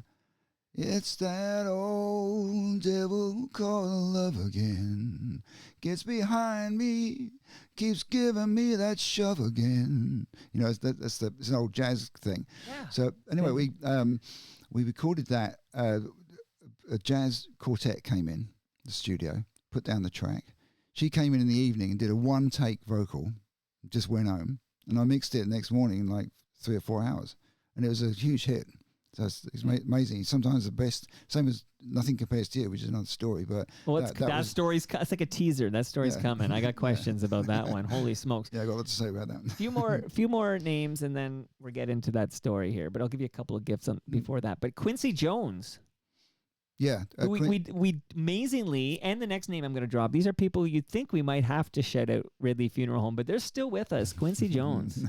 It's that old devil called love again. Gets behind me, keeps giving me that shove again. You know, it's an old jazz thing. Yeah. So anyway, we recorded that. A jazz quartet came in the studio, put down the track. She came in the evening and did a one-take vocal, just went home, and I mixed it the next morning in like 3 or 4 hours, and it was a huge hit. So it's amazing. Sometimes the best, same as Nothing Compares to You, which is another story. But that story's it's like a teaser. That story's coming. I got questions about that one. Holy smokes! Yeah, I got a lot to say about that. few more names, and then we'll get into that story here. But I'll give you a couple of gifts before that. But Quincy Jones. Yeah, we amazingly, and the next name I'm going to drop. These are people you'd think we might have to shout out Ridley Funeral Home, but they're still with us. Quincy Jones.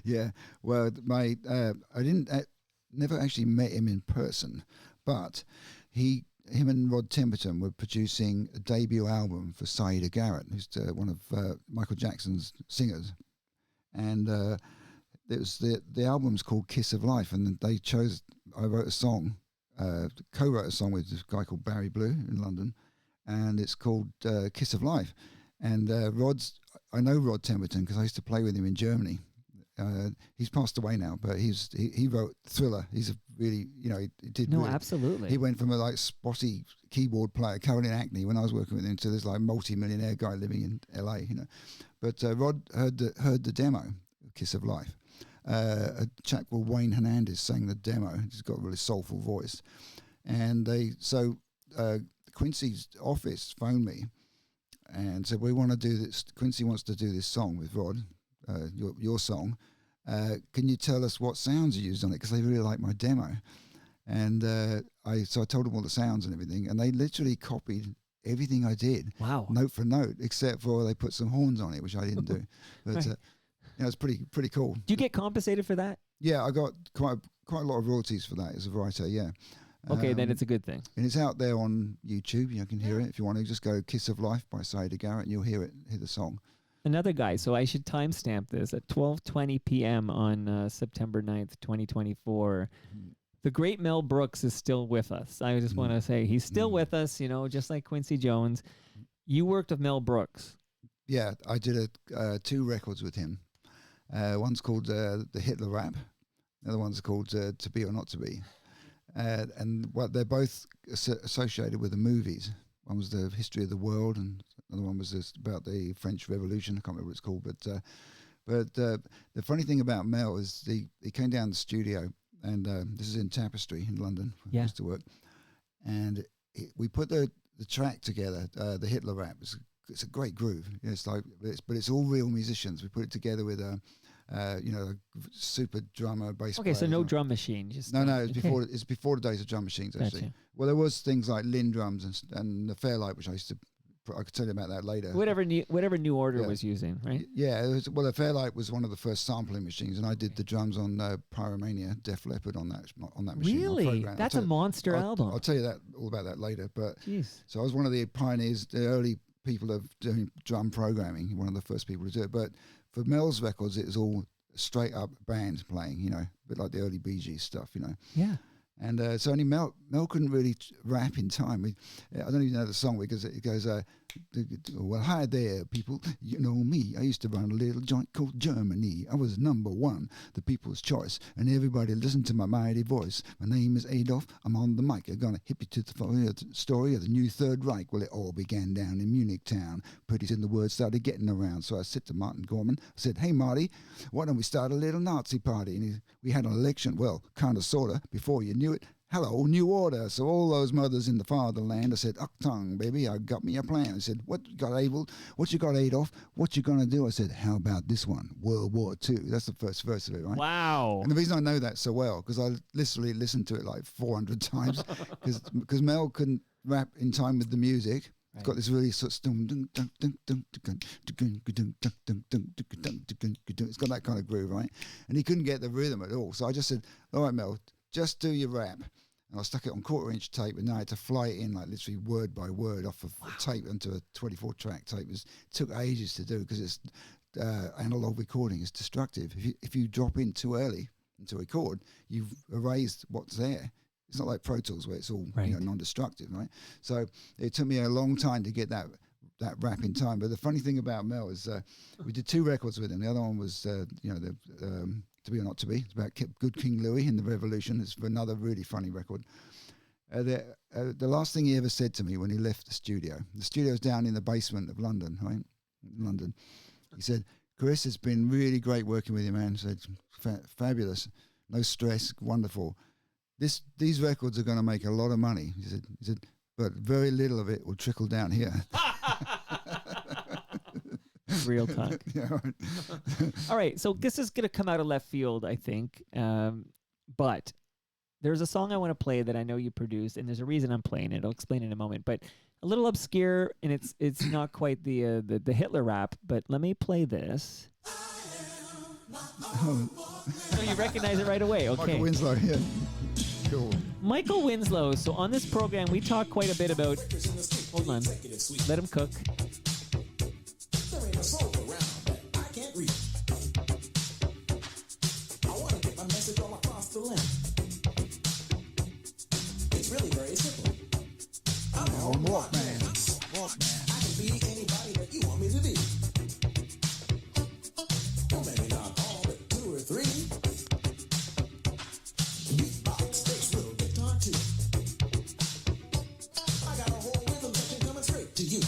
Yeah, well, I never actually met him in person, but him and Rod Temperton were producing a debut album for Sinead Garrett, who's one of Michael Jackson's singers, and it was the album's called Kiss of Life, and I wrote a song. Co-wrote a song with this guy called Barry Blue in London, and it's called Kiss of Life. And I know Rod Temperton because I used to play with him in Germany. He's passed away now, but he wrote Thriller. He's a really, he did. No, absolutely. He went from a spotty keyboard player, Carolyn Acne, when I was working with him, to this multi-millionaire guy living in LA. But Rod heard the demo, Kiss of Life. A chap called Wayne Hernandez sang the demo. He's got a really soulful voice, and Quincy's office phoned me and said, "We want to do this. Quincy wants to do this song with Rod, your song. Can you tell us what sounds you used on it? Because they really like my demo." And I told them all the sounds and everything, and they literally copied everything I did, wow, note for note, except for they put some horns on it, which I didn't do. But right. It's pretty cool. Do you get compensated for that? Yeah, I got quite a lot of royalties for that as a writer. Yeah. Okay, then it's a good thing. And it's out there on YouTube. You can hear it if you want to. Just go "Kiss of Life" by Sinead Garrett, and you'll hear the song. Another guy. So I should timestamp this at 12:20 p.m. on September 9th, 2024. The great Mel Brooks is still with us. I just want to say he's still with us. Just like Quincy Jones. You worked with Mel Brooks. Yeah, I did 2 records with him. One's called the Hitler Rap. The other one's called To Be or Not to Be. And they're both associated with the movies. One was the history of the world, and the other one was just about the French Revolution. I can't remember what it's called. But the funny thing about Mel is he came down to the studio, and this is in Tapestry in London, where I used to work. And we put the track together, the Hitler Rap. It's a great groove. But it's all real musicians. We put it together with a super drummer, bass player. Okay, so no drum machine. No, it's before the days of drum machines, actually. Gotcha. Well, there was things like Lynn drums and the Fairlight, which I could tell you about that later. Whatever New Order was using, right? Yeah, the Fairlight was one of the first sampling machines, and I did the drums on Pyromania, Def Leppard on that machine. Really? That's a monster album. I'll tell you all about that later. But jeez. So I was one of the pioneers, the early people of doing drum programming, one of the first people to do it. But for Mel's records, it was all straight up band playing, a bit like the early Bee Gees stuff, Yeah. And so only Mel couldn't really rap in time. I don't even know the song because it goes, well, hi there, people. You know me. I used to run a little joint called Germany. I was #1, the people's choice, and everybody listened to my mighty voice. My name is Adolf. I'm on the mic. I'm going to hip you to the story of the new Third Reich. Well, it all began down in Munich town. Pretty soon the word started getting around. So I said to Martin Gorman, I said, "Hey, Marty, why don't we start a little Nazi party?" And we had an election, well, kind of, sort of, before you knew it. Hello, New Order. So all those mothers in the fatherland, I said, Achtung, baby, I got me a plan. I said, what you got, Abel? What you got, Adolf? What you going to do? I said, how about this one? World War II. That's the first verse of it, right? Wow. And the reason I know that so well, because I literally listened to it like 400 times, because Mel couldn't rap in time with the music. Right. It's got this really sort of, it's got that kind of groove, right? And he couldn't get the rhythm at all. So I just said, all right, Mel, just do your rap. and I stuck it on 1/4-inch tape, and now I had to fly it in like literally word by word off of tape onto a 24-track tape. It took ages to do because it's analog recording is destructive. If you drop in too early into a record, you've erased what's there. It's not like Pro Tools where it's all non-destructive, right? So it took me a long time to get that rap in time. But the funny thing about Mel is we did 2 records with him. The other one was To Be or Not to Be. It's about Good King Louis in the Revolution. It's another really funny record. The last thing he ever said to me when he left the studio's down in the basement of London, right? London. He said, "Chris, it's been really great working with you, man." He said, "Fabulous, no stress, wonderful. These records are going to make a lot of money." He said, "But very little of it will trickle down here." Real talk. Yeah, right. All right, so this is going to come out of left field, I think. But there's a song I want to play that I know you produced, and there's a reason I'm playing it. I'll explain in a moment. But a little obscure, and it's not quite the Hitler rap. But let me play this. So you recognize it right away. Okay. Michael Winslow, yeah. Cool. Michael Winslow. So on this program, we talk quite a bit about. Hold on. Let him cook. There ain't a soul around that I can't reach. I want to get my message all across the land. It's really very simple. I'm a Walkman. I can be anybody that you want me to be. Well, maybe not all, but 2 or 3. Beatbox, bass, little guitar too. I got a whole rhythm section coming straight to you.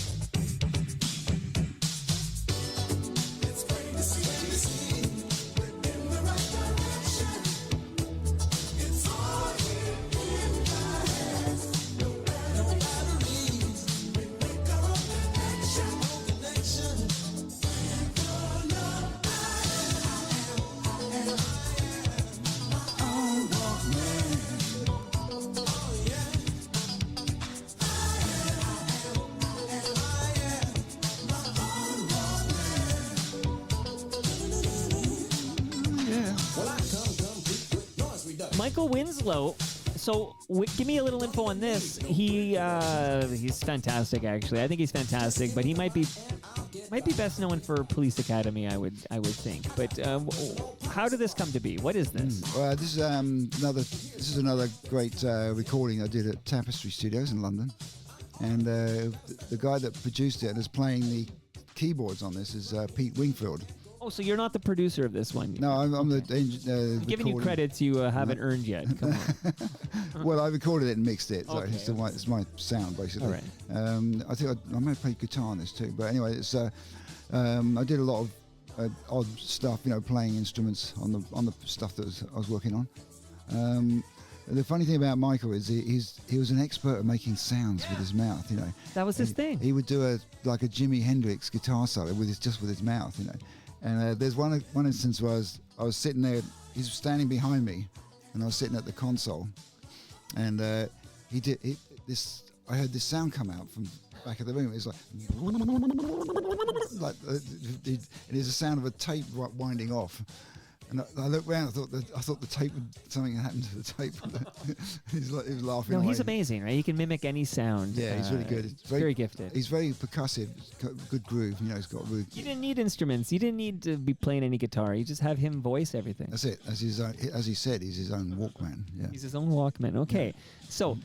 Michael Winslow. So give me a little info on this. He's fantastic, actually. I think he's fantastic, but he might be best known for Police Academy, I would think. But how did this come to be? What is this? Well, this is another great recording I did at Tapestry Studios in London, and the guy that produced it and is playing the keyboards on this is Pete Wingfield. Oh, so you're not the producer of this one? No, I'm the giving you credits you haven't earned yet. Come on. Well, I recorded it and mixed it, so Okay, it's my sound basically. All right. I think I might play guitar on this too, but anyway, it's I did a lot of odd stuff, playing instruments on the stuff that I was working on. The funny thing about Michael is he was an expert at making sounds with his mouth. That was his thing. He would do a Jimi Hendrix guitar solo with his mouth. And there's one instance where I was sitting there, he's standing behind me, and I was sitting at the console, and I heard this sound come out from back of the room. It's like it is the sound of a tape winding off. And I looked around. I thought the tape something had happened to the tape. he was laughing. No, away. he's amazing, right? He can mimic any sound. Yeah, he's really good. Very gifted. He's very percussive. Good groove. He's got a groove. You didn't need instruments. You didn't need to be playing any guitar. You just have him voice everything. That's it. As he said, he's his own Walkman. Yeah. He's his own Walkman. Okay, Yeah. So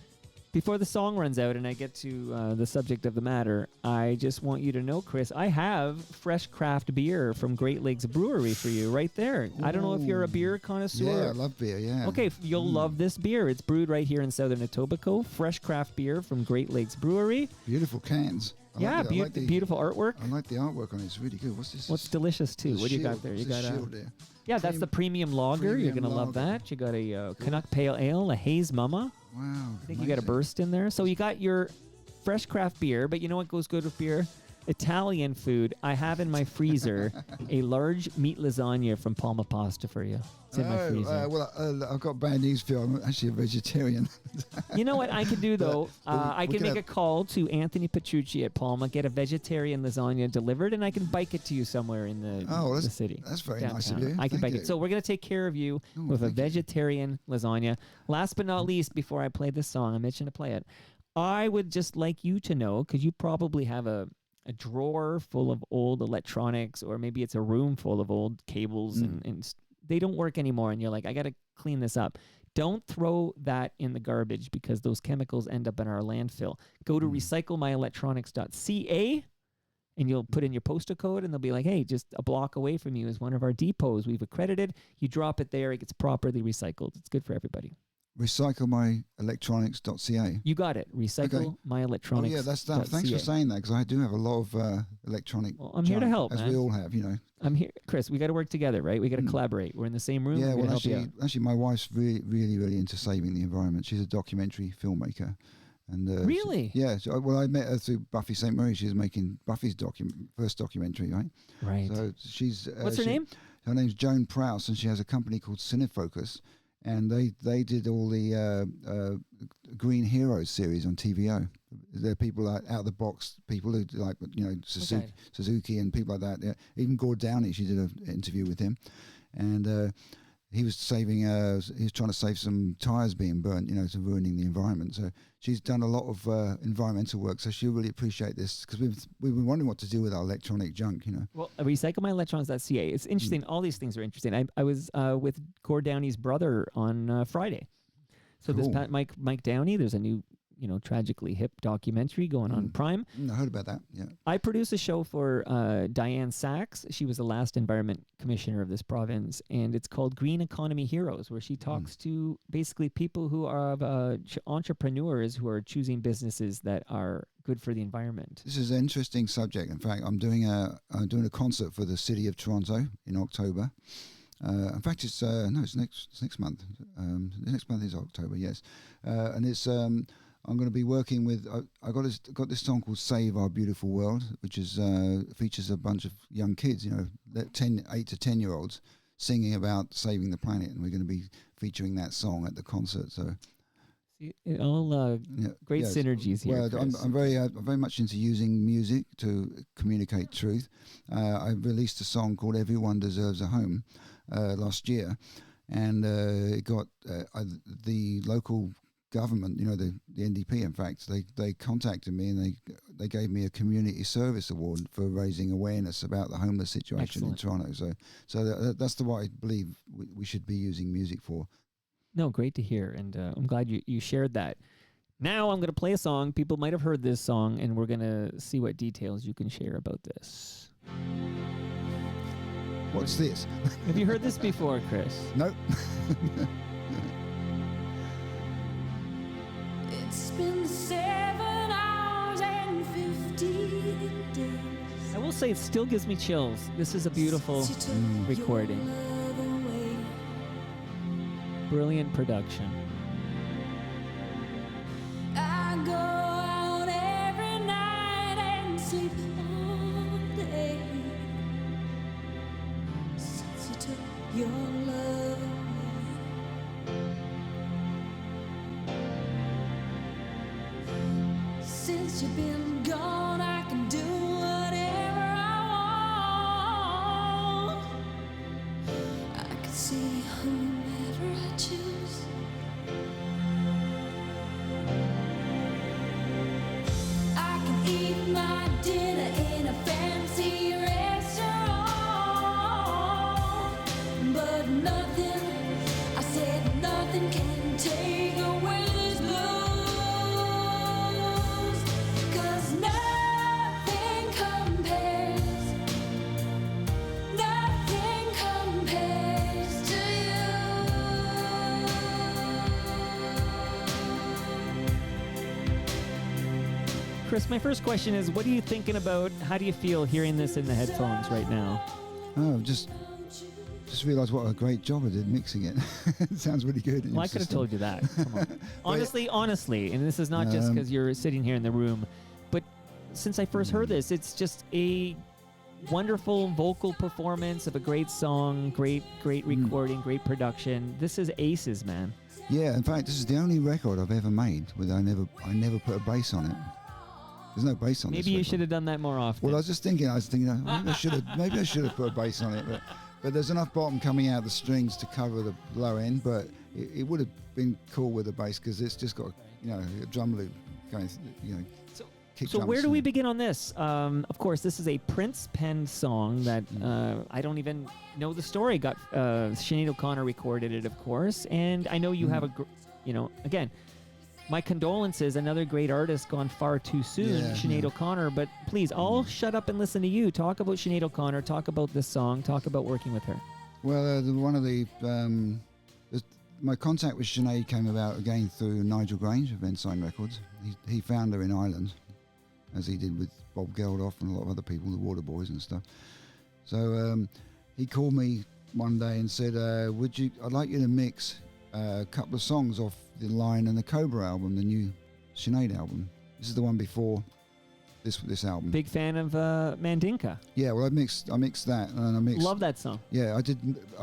before the song runs out and I get to the subject of the matter, I just want you to know, Chris, I have fresh craft beer from Great Lakes Brewery for you right there. Ooh. I don't know if you're a beer connoisseur. Yeah, I love beer, yeah. Okay, you'll love this beer. It's brewed right here in Southern Etobicoke. Fresh craft beer from Great Lakes Brewery. Beautiful cans. Beautiful artwork. I like the artwork on it. It's really good. What's this? What's delicious, too? What do you got there? You got shield there. Yeah, that's the premium lager. You're going to love that. You got a Canuck Pale Ale, a Haze Mama. Wow. I think you got a burst in there. So you got your fresh craft beer, but you know what goes good with beer? Italian food, I have in my freezer a large meat lasagna from Palma Pasta for you. It's in my freezer. I've got bad news for you. I'm actually a vegetarian. You know what I could do, though? I we can can make a call to Anthony Petrucci at Palma, get a vegetarian lasagna delivered, and I can bike it to you somewhere in the city. That's very downtown. nice of you. I can Thank bike you. it. So we're going to take care of you with a thank you. vegetarian lasagna. Last but not least, before I play this song, I'm itching to play it. I would just like you to know, because you probably have a drawer full of old electronics, or maybe it's a room full of old cables and they don't work anymore, and you're like, I got to clean this up. Don't throw that in the garbage, because those chemicals end up in our landfill. Go to recyclemyelectronics.ca and you'll put in your postal code, and they'll be like, hey, just a block away from you is one of our depots we've accredited. You drop it there, it gets properly recycled. It's good for everybody. Recyclemyelectronics.ca. You got it. Recyclemyelectronics.ca. Oh, yeah, that's that. Thanks for saying that, because I do have a lot of electronic. Well, I'm here to help, as man. we all have, you know. I'm here, Chris. We got to work together, right? We got to collaborate. We're in the same room. Yeah, We're well, help you out. actually, my wife's really into saving the environment. She's a documentary filmmaker, and Really? I met her through Buffy St. Mary. She was making Buffy's first documentary, right? Right. So she's. What's her name? Her name's Joan Prowse, and she has a company called Cinefocus, and they did all the Green Heroes series on TVO. They're people like out of the box, people who like, you know, Suzuki and people like that. Yeah. Even Gord Downey, she did an interview with him, and he was saving. He was trying to save some tires being burnt, you know, to ruining the environment. So she's done a lot of environmental work. So she'll really appreciate this, because we've been wondering what to do with our electronic junk, you know. Well, recyclemyelectronics.ca. It's interesting. All these things are interesting. I was with Gord Downey's brother on Friday. So Cool. this Mike Downey, there's a new, you know, tragically hip documentary going on Prime. I heard about that. Yeah. I produce a show for Diane Sachs. She was the last environment commissioner of this province, and it's called Green Economy Heroes, where she talks to basically people who are entrepreneurs who are choosing businesses that are good for the environment. This is an interesting subject. In fact, I'm doing a concert for the city of Toronto in October. In fact, it's next month. The next month is October, yes, and it's. I'm going to be working with. I got this song called "Save Our Beautiful World," which is features a bunch of young kids, you know, 8 to 10-year-olds singing about saving the planet, and we're going to be featuring that song at the concert. So, it all great synergies here. Well, Chris. I'm very much into using music to communicate truth. I released a song called "Everyone Deserves a Home" last year, and it got the local government, you know, the NDP, in fact, they contacted me, and they gave me a community service award for raising awareness about the homeless situation in Toronto. So that's what I believe we should be using music for. No, great to hear, and I'm glad you shared that. Now I'm going to play a song. People might have heard this song, and we're going to see what details you can share about this. What's this? Have you heard this before, Chris? Nope. It's been 7 hours and 50 days. I will say it still gives me chills. This is a beautiful recording. Brilliant production. I go out every night and sleep all day since you took your love away. Since you've been gone, I can do whatever I want. I can see whomever I choose. I can eat my dinner in a fancy restaurant, but nothing, I said nothing can take away this blues, 'cause nothing compares to you. Chris, my first question is, what are you thinking about? How do you feel hearing this in the headphones right now? Oh, just realised what a great job I did mixing it. It sounds really good. Well, I could have told you that. Come on. Honestly, and this is not just because you're sitting here in the room, but since I first heard this, it's just a wonderful vocal performance of a great song, great recording, great production. This is aces, man. Yeah, in fact, this is the only record I've ever made where I never put a bass on it. There's no bass on this Maybe you record. should have done that more often. Well, I was thinking, maybe I should have put a bass on it, but there's enough bottom coming out of the strings to cover the low end. But it would have been cool with a bass because it's just got a drum loop going, kick So drums. where do we begin on this? Of course, this is a Prince-penned song that I don't even know the story. Sinead O'Connor recorded it, of course, and I know you have again, my condolences. Another great artist gone far too soon, Sinead O'Connor. But please, I'll shut up and listen to you. Talk about Sinead O'Connor. Talk about this song. Talk about working with her. Well, my contact with Sinead came about again through Nigel Grange of Ensign Records. He found her in Ireland, as he did with Bob Geldof and a lot of other people, the Waterboys and stuff. So he called me one day and said, I'd like you to mix a couple of songs off the Lion and the Cobra album, the new Sinead album. This is the one before this album. Big fan of Mandinka. Yeah, well, I mixed that, and I mixed. Love that song. Yeah, I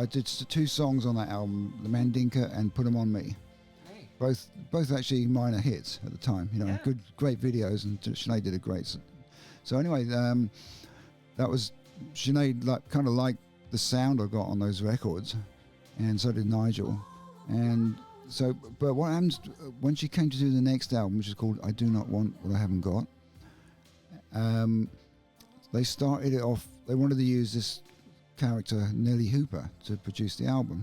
did 2 songs on that album, the Mandinka and Put 'Em On Me. Both actually minor hits at the time. Great videos, and Sinead did a great. So anyway, that was Sinead kind of liked the sound I got on those records, and so did Nigel. And so, but what happened when she came to do the next album, which is called I Do Not Want What I Haven't Got? They started it off. They wanted to use this character Nellie Hooper to produce the album,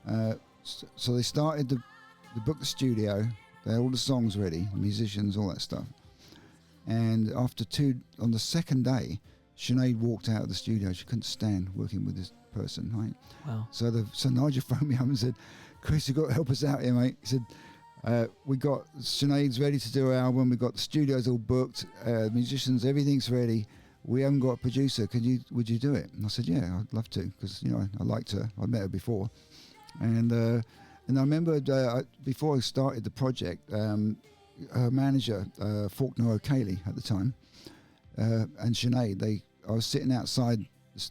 right? So they started they booked the studio. They had all the songs ready, musicians, all that stuff. And on the second day, Sinead walked out of the studio. She couldn't stand working with this person, right? Wow. So Nigel phoned me up and said, "Chris, you've got to help us out here, mate." He said, "We got Sinead's ready to do our album. We got the studios all booked, musicians, everything's ready. We haven't got a producer. Would you do it?" And I said, "Yeah, I'd love to, because I liked her. I'd met her before." And I remember before I started the project, her manager, Faulkner O'Cayley at the time, and Sinead, I was sitting outside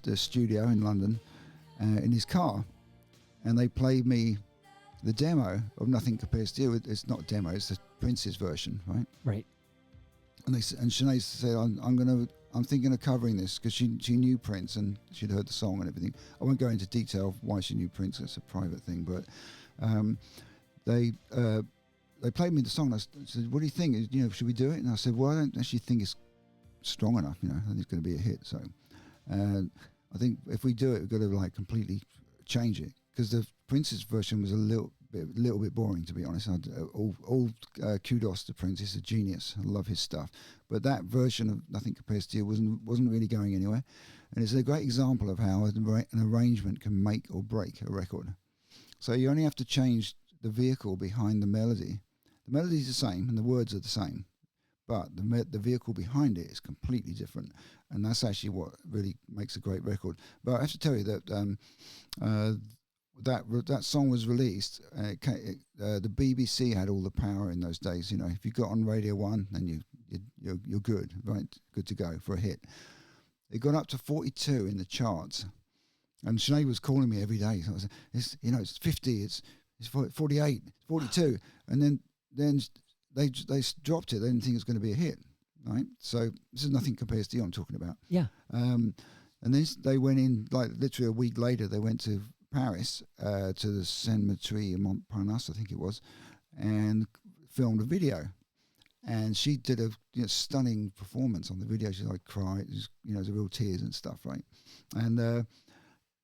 the studio in London in his car, and they played me the demo of Nothing Compares to You. It's not a demo, it's the Prince's version, right? Right. And Sinead said, I'm thinking of covering this, because she knew Prince and she'd heard the song and everything. I won't go into detail of why she knew Prince, it's a private thing, but they played me the song. And I said, "What do you think? Should we do it?" And I said, "Well, I don't actually think it's strong enough. I think it's going to be a hit. So I think if we do it, we've got to completely change it, because the Prince's version was a little bit boring, to be honest. All kudos to Prince. He's a genius. I love his stuff. But that version of Nothing Compares to You wasn't really going anywhere. And it's a great example of how an arrangement can make or break a record. So you only have to change the vehicle behind the melody. The melody's the same and the words are the same, but the vehicle behind it is completely different. And that's actually what really makes a great record. But I have to tell you that that song was released. The BBC had all the power in those days. If you got on Radio 1, then you're good, right? Good to go for a hit. It got up to 42 in the charts, and Sinead was calling me every day. So I was, it's 50, it's 48, 42, and then they dropped it. They didn't think it was going to be a hit, right? So this is Nothing Compares to You I'm talking about. Yeah. And then they went in, literally a week later, they went to Paris, to the Cemetery in Montparnasse, I think it was, and filmed a video. And she did a stunning performance on the video. She cried, there's real tears and stuff, right? And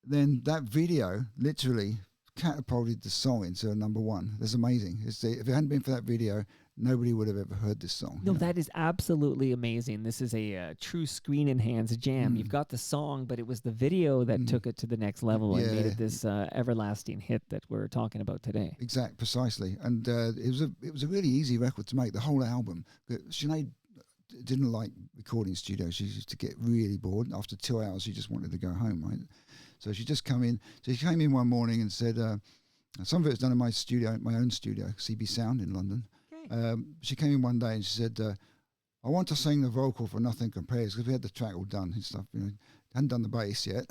then that video literally catapulted the song into a number one. That's amazing. If it hadn't been for that video, nobody would have ever heard this song. No, that is absolutely amazing. This is a true screen-enhanced jam. You've got the song, but it was the video that took it to the next level and made it this everlasting hit that we're talking about today. Precisely. And it was a really easy record to make, the whole album. Sinead didn't like recording studio. She used to get really bored. After 2 hours, she just wanted to go home, right? So she just came in. So she came in one morning and said, some of it was done in my studio, my own studio, CB Sound in London. She came in one day and she said, I want to sing the vocal for Nothing Compares because we had the track all done and stuff. You know, hadn't done the bass yet,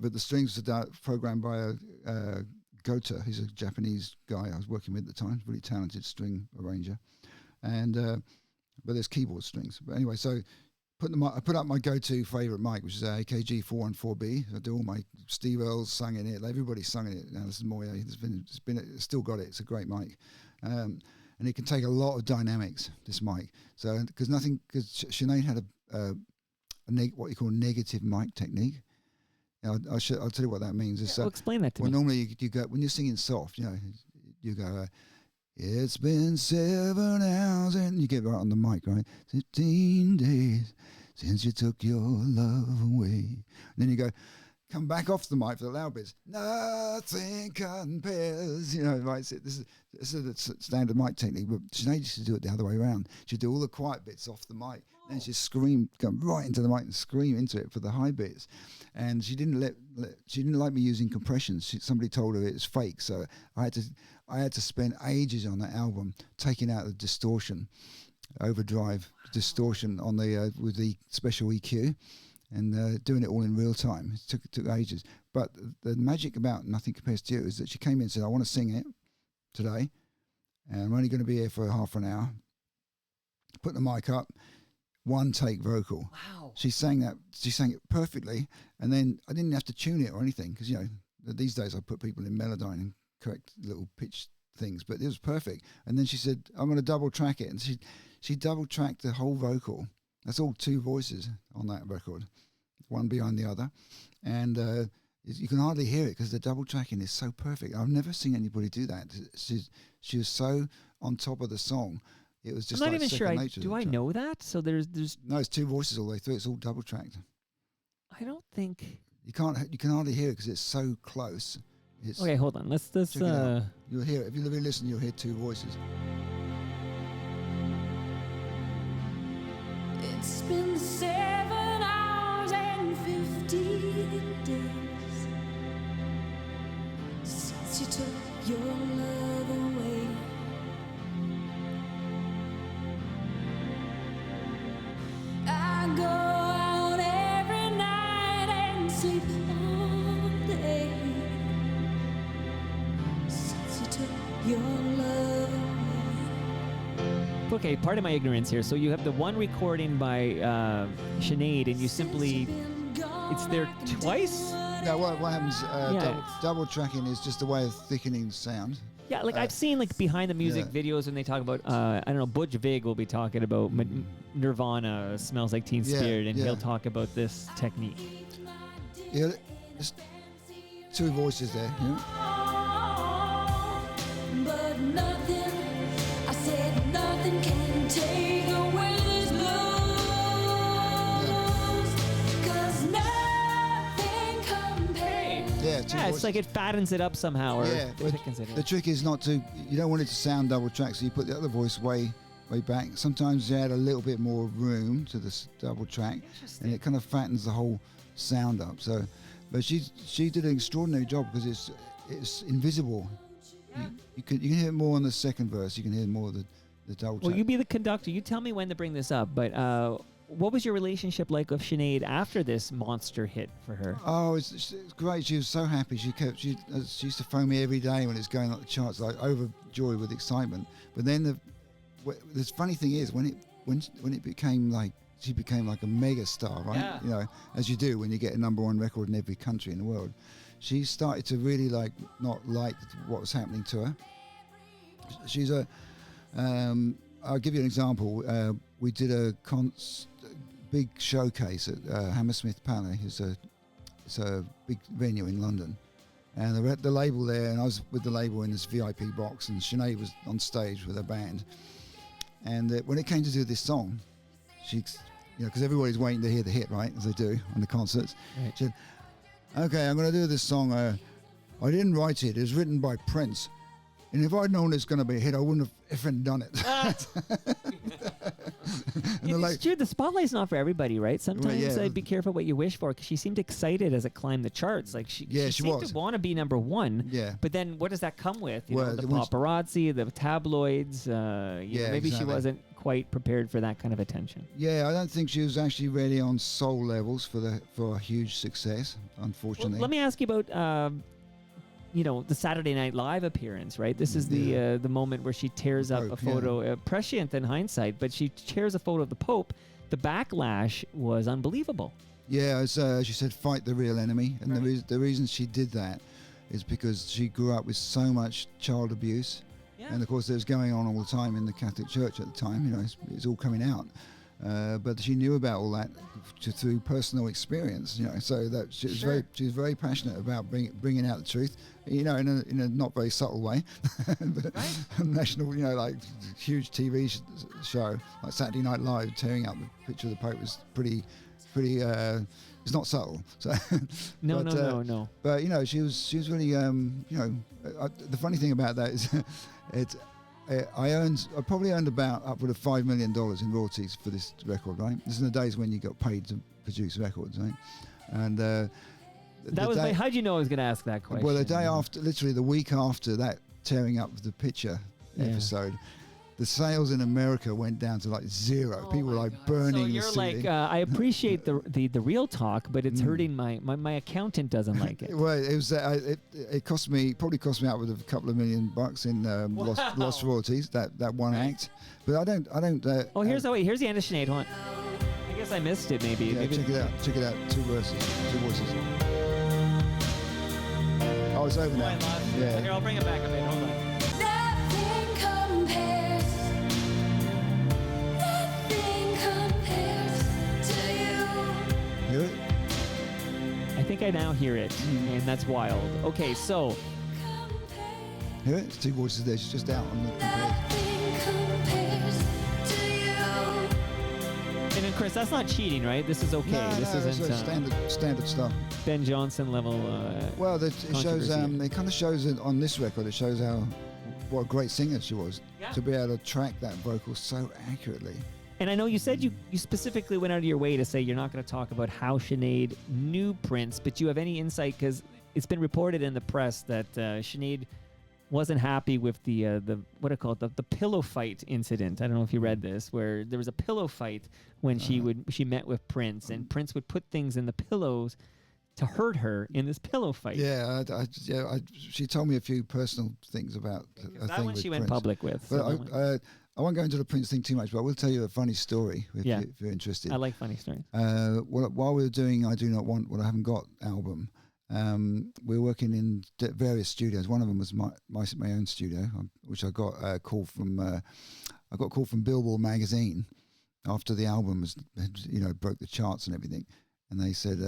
but the strings were programmed by a Gota. He's a Japanese guy I was working with at the time, really talented string arranger, and but there's keyboard strings. But anyway, so I put up my go-to favorite mic, which is a AKG 414B. I do all my Steve Earls sung in it. Everybody's sung in it. Now this is Moya. It's still got it. It's a great mic, and it can take a lot of dynamics. This mic, so because Sinead had what you call negative mic technique. I'll tell you what that means. Yeah, explain that to me. Normally you go when you're singing soft, you go. It's been 7 hours, and you get right on the mic, right? 15 days since you took your love away. And then you go, come back off the mic for the loud bits. Nothing compares, right? So this is the standard mic technique, but Sinead used to do it the other way around. She'd do all the quiet bits off the mic, and she'd scream, come right into the mic and scream into it for the high bits. And she didn't like me using compressions. Somebody told her it was fake, so I had to spend ages on that album taking out the distortion, overdrive distortion on the with the special EQ, and doing it all in real time. It took ages. But the magic about Nothing Compares to You is that she came in and said, I want to sing it today, and I'm only going to be here for half an hour. Put the mic up, one take vocal. Wow. She sang it perfectly, and then I didn't have to tune it or anything, because these days I put people in Melodyne and correct little pitch things, but it was perfect. And then she said, I'm going to double track it, and she double tracked the whole vocal. That's all 2 voices on that record, one behind the other, and you can hardly hear it because the double tracking is so perfect. I've never seen anybody do that. She was so on top of the song. It was just I'm not like even sure. Do I track. know that? So there's no, it's 2 voices all the way through. It's all double tracked. I don't think You can hardly hear it because it's so close. Okay, hold on. Let's check it out. You'll hear it. If you really listen, you'll hear 2 voices. It's been 7 hours and 15 days since you took your love away. I go out every night and sleep all day since you took your love away. Okay, part of my ignorance here. So you have the one recording by Sinead, and you simply, it's there twice? No, what happens, double tracking is just a way of thickening sound. Yeah, like I've seen like behind the music videos when they talk about, I don't know, Butch Vig will be talking about Nirvana, Smells Like Teen Spirit, and he'll talk about this technique. Yeah, there's 2 voices there. But nothing, I said nothing can take away this blues, 'cause nothing compares. Yeah, 2 Yeah, voices. it's like it fattens it up somehow, or thickens it. The trick is you don't want it to sound double track, so you put the other voice way back. Sometimes you add a little bit more room to this double track, and it kind of fattens the whole sound up. So, but she did an extraordinary job because it's invisible. You can hear more on the second verse. You can hear more of the double track. Well, you be the conductor. You tell me when to bring this up, but what was your relationship like with Sinead after this monster hit for her? Oh, it's great. She was so happy. She used to phone me every day when it's going up the charts, like overjoyed with excitement. But then the funny thing is when it became like she became like a mega star, right? Yeah. As you do when you get a #1 record in every country in the world. She started to really not like what was happening to her. She's I'll give you an example. We did a big showcase at Hammersmith Palais. It's a big venue in London, and the label there, and I was with the label in this VIP box, and Sinead was on stage with her band. And when it came to do this song, she, because everybody's waiting to hear the hit, right, as they do on the concerts. Right. She said, "Okay, I'm going to do this song. I didn't write it. It was written by Prince. And if I'd known it's going to be a hit, I wouldn't have effing done it." It's true. The spotlight's not for everybody, right? Sometimes be careful what you wish for, because she seemed excited as it climbed the charts. Like she seemed to want to be #1. Yeah. But then what does that come with? The paparazzi, the tabloids. Maybe she wasn't quite prepared for that kind of attention. Yeah, I don't think she was actually ready on soul levels for a huge success, unfortunately. Well, let me ask you about the Saturday Night Live appearance, right? This is the moment where she tears up a photo, prescient in hindsight, but she tears a photo of the Pope. The backlash was unbelievable. Yeah, as she said, fight the real enemy. And the reason she did that is because she grew up with so much child abuse. Yeah. And of course, it was going on all the time in the Catholic Church at the time. It's all coming out. But she knew about all that through personal experience. So that she was very passionate about bringing out the truth. In a not very subtle way. But national, like huge TV show like Saturday Night Live tearing up the picture of the Pope was pretty. It's not subtle. So No. But she was really the funny thing about that is I probably earned about upward of $5 million in royalties for this record, right? This is in the days when you got paid to produce records, right? And how'd you know I was going to ask that question? Well, the day after, literally the week after that tearing up the picture episode, the sales in America went down to like zero. People were like burning. So you're the CD. I appreciate the real talk, but it's hurting my accountant doesn't like it. Well, it was it probably cost me upward of a couple of $1 million in lost royalties. That one act, but I don't. Here's the end of Sinead. Hold on. I guess I missed it. Maybe. Check it out. Two voices. Oh, it's over now. Yeah. Here, I'll bring it back a bit. Hold on. Hear it? I think I now hear it, and that's wild. Okay, so. Hear it? It's two voices there. She's just out on the And then, Chris, that's not cheating, right? This is okay. This isn't standard stuff. Ben Johnson level. Well, it shows. It kind of shows it on this record. It shows what a great singer she was to be able to track that vocal so accurately. And I know you said you specifically went out of your way to say you're not going to talk about how Sinead knew Prince, but you have any insight because it's been reported in the press that Sinead wasn't happy with the what do you call it, the pillow fight incident. I don't know if you read this, where there was a pillow fight when she met with Prince, and Prince would put things in the pillows to hurt her in this pillow fight. Yeah, she told me a few personal things about that one she went public with. But I won't go into the Prince thing too much, but I will tell you a funny story if you're interested. I like funny stories. While we were doing I Do Not Want What I Haven't Got album, we were working in various studios. One of them was my own studio, which I got a call from. I got a call from Billboard magazine after the album broke the charts and everything, and they said,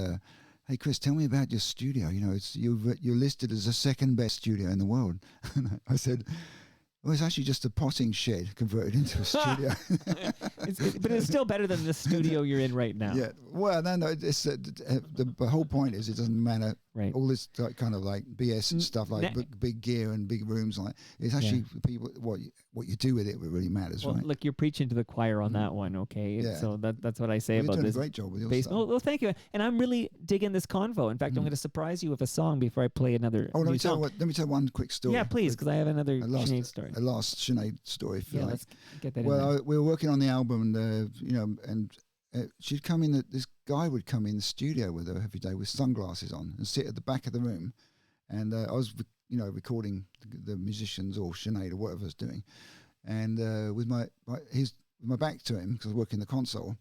"Hey Chris, tell me about your studio. You're listed as the second best studio in the world." And I said, well, it's actually just a potting shed converted into a studio. But it's still better than the studio you're in right now. Yeah. Well, no. It's the whole point is it doesn't matter. Right. All this kind of like BS and stuff like big gear and big rooms like it's actually people what you do with it really matters, right? Look, you're preaching to the choir on that one, okay? Yeah. So that's what I say about doing this. A great job with your stuff. Well, thank you. And I'm really digging this convo. In fact, I'm going to surprise you with a song before I play another. Oh, let me tell one quick story. Yeah, please, because I have another Sinead story. A last Sinead story. Let's get that in. Well, we were working on the album, and she'd come in. This guy would come in the studio with her every day with sunglasses on and sit at the back of the room, and I was, recording the musicians or Sinead or whatever I was doing, and with my back to him because I was working the console,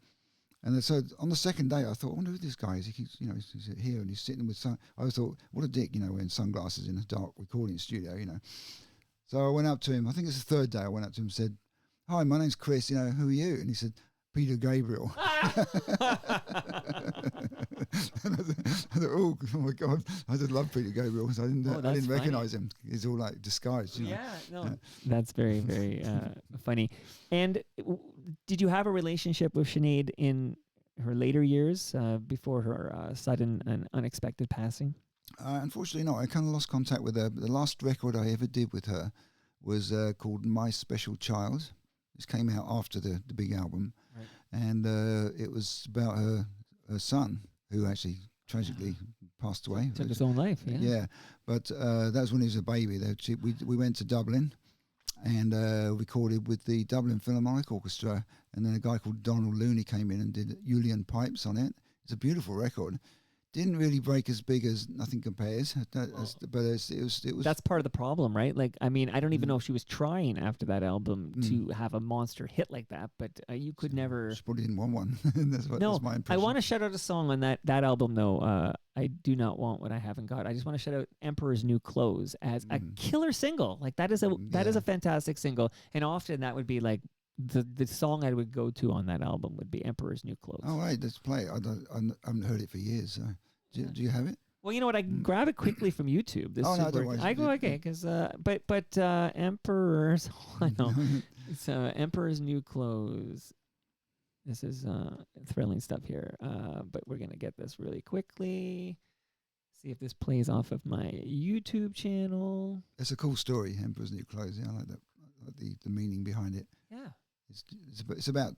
and so on the second day I thought, I wonder who this guy is. He keeps, he's here and he's sitting with I thought, what a dick, wearing sunglasses in a dark recording studio, So I went up to him. I think it's the third day. I went up to him and said, "Hi, my name's Chris. Who are you?" And he said, "Peter Gabriel." And I thought, oh my God, I just love Peter Gabriel. So I didn't recognize him. He's all like disguised. That's very, very funny. And did you have a relationship with Sinead in her later years before her sudden and unexpected passing? Unfortunately not. I kind of lost contact with her. But the last record I ever did with her was called My Special Child. This came out after the big album. Right. And it was about her son, who actually tragically passed away. Took his own life, Yeah, but that was when he was a baby. We went to Dublin, and recorded with the Dublin Philharmonic Orchestra. And then a guy called Donald Looney came in and did Julian pipes on it. It's a beautiful record. Didn't really break as big as Nothing Compares, but it was. That's part of the problem, right? Like, I mean, I don't even know if she was trying after that album to have a monster hit like that, but you could never. She probably didn't want one. That's my impression. I want to shout out a song on that album, though. I do not want what I haven't got. I just want to shout out Emperor's New Clothes as a killer single. Like, that is a fantastic single, and often that would be like the song I would go to on that album would be Emperor's New Clothes. Oh, right, let's play it. I haven't heard it for years. So. Do you have it? Well, you know what? I can grab it quickly from YouTube. This no, don't worry. I go okay because but Emperor's. I know it's Emperor's New Clothes. This is thrilling stuff here. But we're gonna get this really quickly. See if this plays off of my YouTube channel. It's a cool story, Emperor's New Clothes. Yeah, I like that. I like the meaning behind it. Yeah, it's about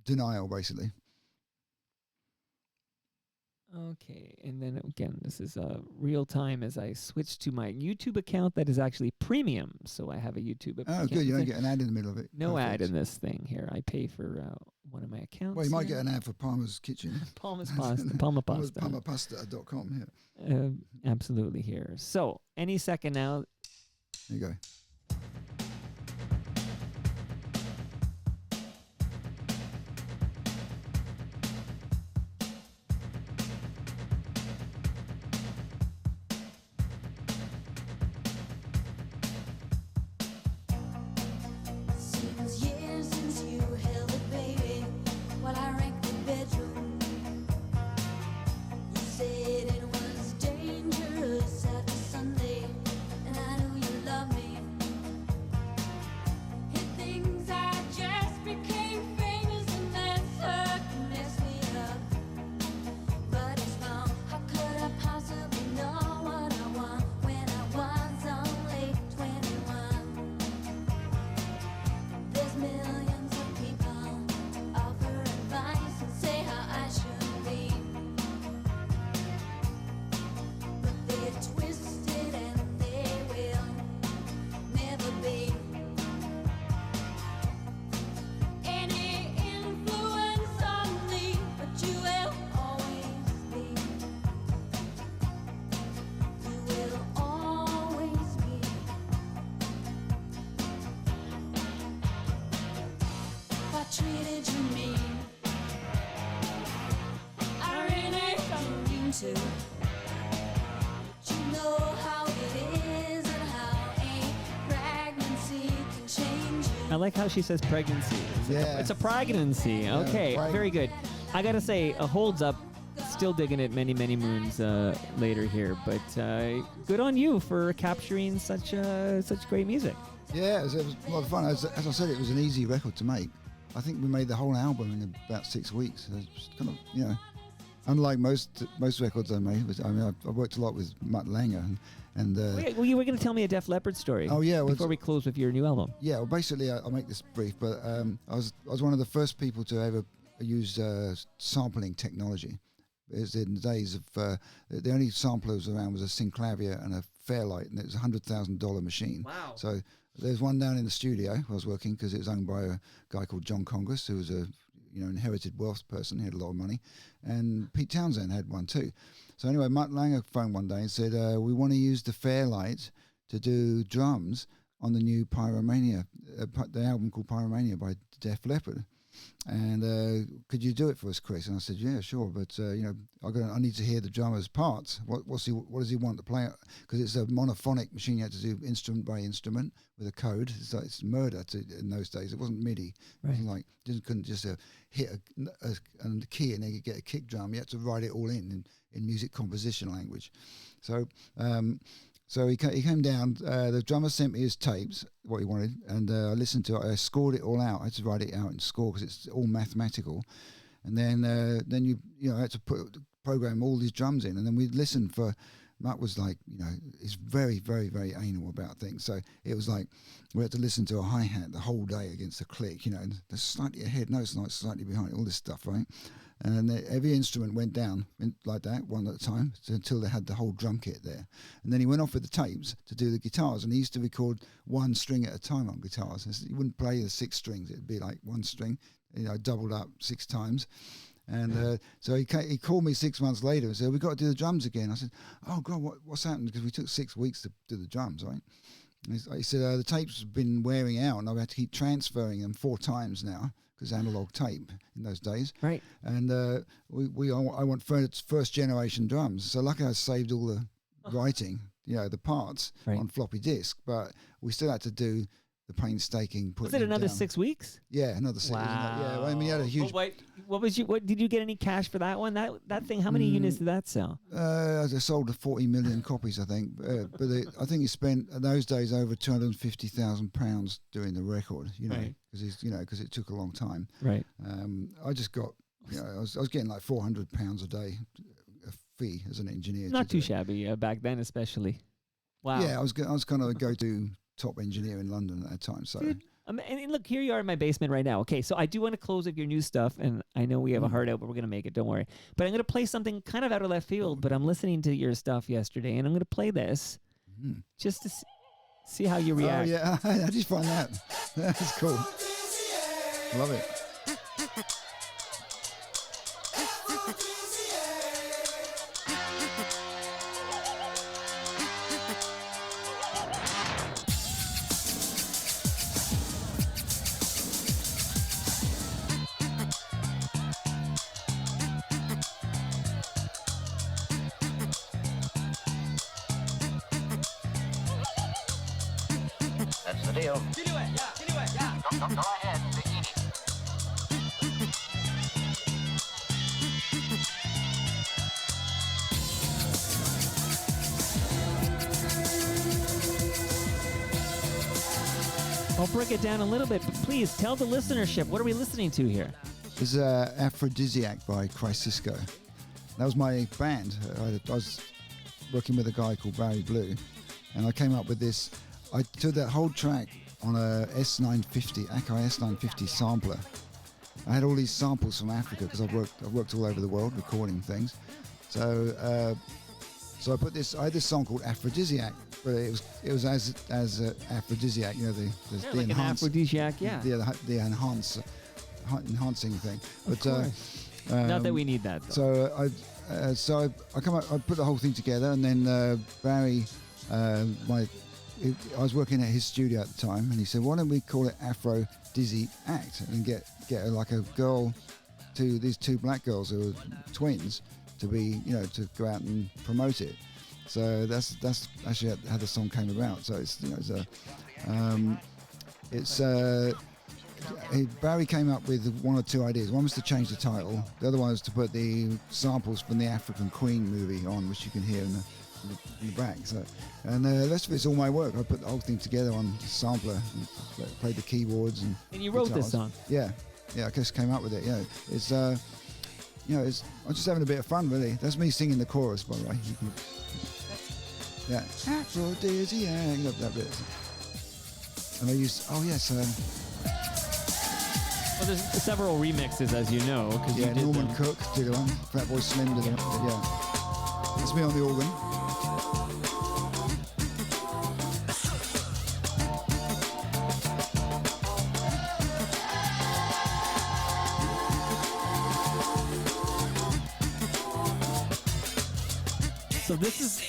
denial basically. Okay, and then again, this is real time as I switch to my YouTube account that is actually premium. So I have a YouTube account. Oh, good. You don't get an ad in the middle of it. No ad in this thing here. I pay for one of my accounts. Well, you might get an ad for Palmer's Kitchen. Palmer's Pasta. Palmer Pasta. Palmerpasta.com, yeah. Absolutely here. So, any second now. There you go. I like how she says pregnancy. It's a pregnancy. Okay, very good. I gotta say, holds up. Still digging it many, many moons later here, but good on you for capturing such great music. Yeah, it was a lot of fun. As I said, it was an easy record to make. I think we made the whole album in about 6 weeks. It was kind of, unlike most records I made. I worked a lot with Mutt Lange and well, you were going to tell me a Def Leppard story. Oh yeah, before we close with your new album. Yeah, well, basically I'll make this brief, but I was one of the first people to ever use sampling technology. It was in the days of the only samplers around was a Synclavier and a Fairlight, and it was $100,000 machine. Wow! So there's one down in the studio I was working because it was owned by a guy called John Congress, who was a inherited wealth person. He had a lot of money, and Pete Townsend had one too. So anyway, Mutt Lange phoned one day and said, we want to use the Fairlight to do drums on the new Pyromania, the album called Pyromania by Def Leppard. And could you do it for us, Chris? And I said, yeah, sure. But I need to hear the drummer's parts. What does he want to play? Because it's a monophonic machine. You had to do instrument by instrument with a code. It's murder in those days. It wasn't MIDI. Right. It wasn't like couldn't just hit a key and then you get a kick drum. You had to write it all in music composition language. So. So he came down. The drummer sent me his tapes, what he wanted, and I listened to it. I scored it all out. I had to write it out in score because it's all mathematical. And then you had to program all these drums in, and then we'd listen for Mutt was like, he's very, very, very anal about things. So it was like we had to listen to a hi-hat the whole day against a click, and they're slightly ahead, no, it's not slightly behind, all this stuff, right? And every instrument went down like that, one at a time, until they had the whole drum kit there. And then he went off with the tapes to do the guitars, and he used to record one string at a time on guitars. He wouldn't play the 6 strings; it'd be like one string, doubled up 6 times. And so he called me 6 months later and said, "We've got to do the drums again." I said, "Oh God, what's happened?" Because we took 6 weeks to do the drums, right? And he said, "The tapes have been wearing out, and I've had to keep transferring them 4 times now." Because analog tape in those days, right? And I want first generation drums. So luckily I saved all the writing, the parts on floppy disk, but we still had to do the painstaking. Was it another 6 weeks? Yeah, another 6. Wow. I mean, he had a huge. What did you get any cash for that one? That thing? How many units did that sell? I sold 40 million copies, I think. But I think he spent in those days over £250,000 doing the record. Because it took a long time. Right. I just got. I was getting like £400 a day, a fee as an engineer. Not too shabby back then, especially. Wow. Yeah, I was kind of a go-to top engineer in London at that time. So. Dude, and look, here you are in my basement right now. Okay, so I do want to close up your new stuff, and I know we have a hard out, but we're going to make it, don't worry. But I'm going to play something kind of out of left field, but I'm listening to your stuff yesterday, and I'm going to play this just to see how you react. Oh, yeah, how did you find that? That's cool. Love it. That's the deal. Go ahead, bikini. I'll break it down a little bit, but please tell the listenership, what are we listening to here? This is Aphrodisiac by Chrysisko. That was my band. I was working with a guy called Barry Blue, and I came up with this. I took that whole track on a S950, Akai S950 sampler. I had all these samples from Africa because I've worked all over the world recording things. So I put this. I had this song called Aphrodisiac, but it was as aphrodisiac, the like an aphrodisiac, yeah. The enhancing thing. But not that we need that, though. So I put the whole thing together, and then Barry, I was working at his studio at the time, and he said, "Why don't we call it Afro Dizzy Act and get like a girl, these 2 black girls who are twins, to be to go out and promote it." So that's actually how the song came about. So Barry came up with 1 or 2 ideas. One was to change the title. The other one was to put the samples from the African Queen movie on, which you can hear in the back. So, and the rest of it's all my work. I put the whole thing together on the sampler, and played the keyboards and you wrote guitars. this song? Yeah. I just came up with it. It's I'm just having a bit of fun, really. That's me singing the chorus, by the way. Aphrodisiac, that bit. And I used, well, there's several remixes, as you know. Yeah, Norman Cook did one. Fatboy Slim did it. Yeah. That's me on the organ. So this is...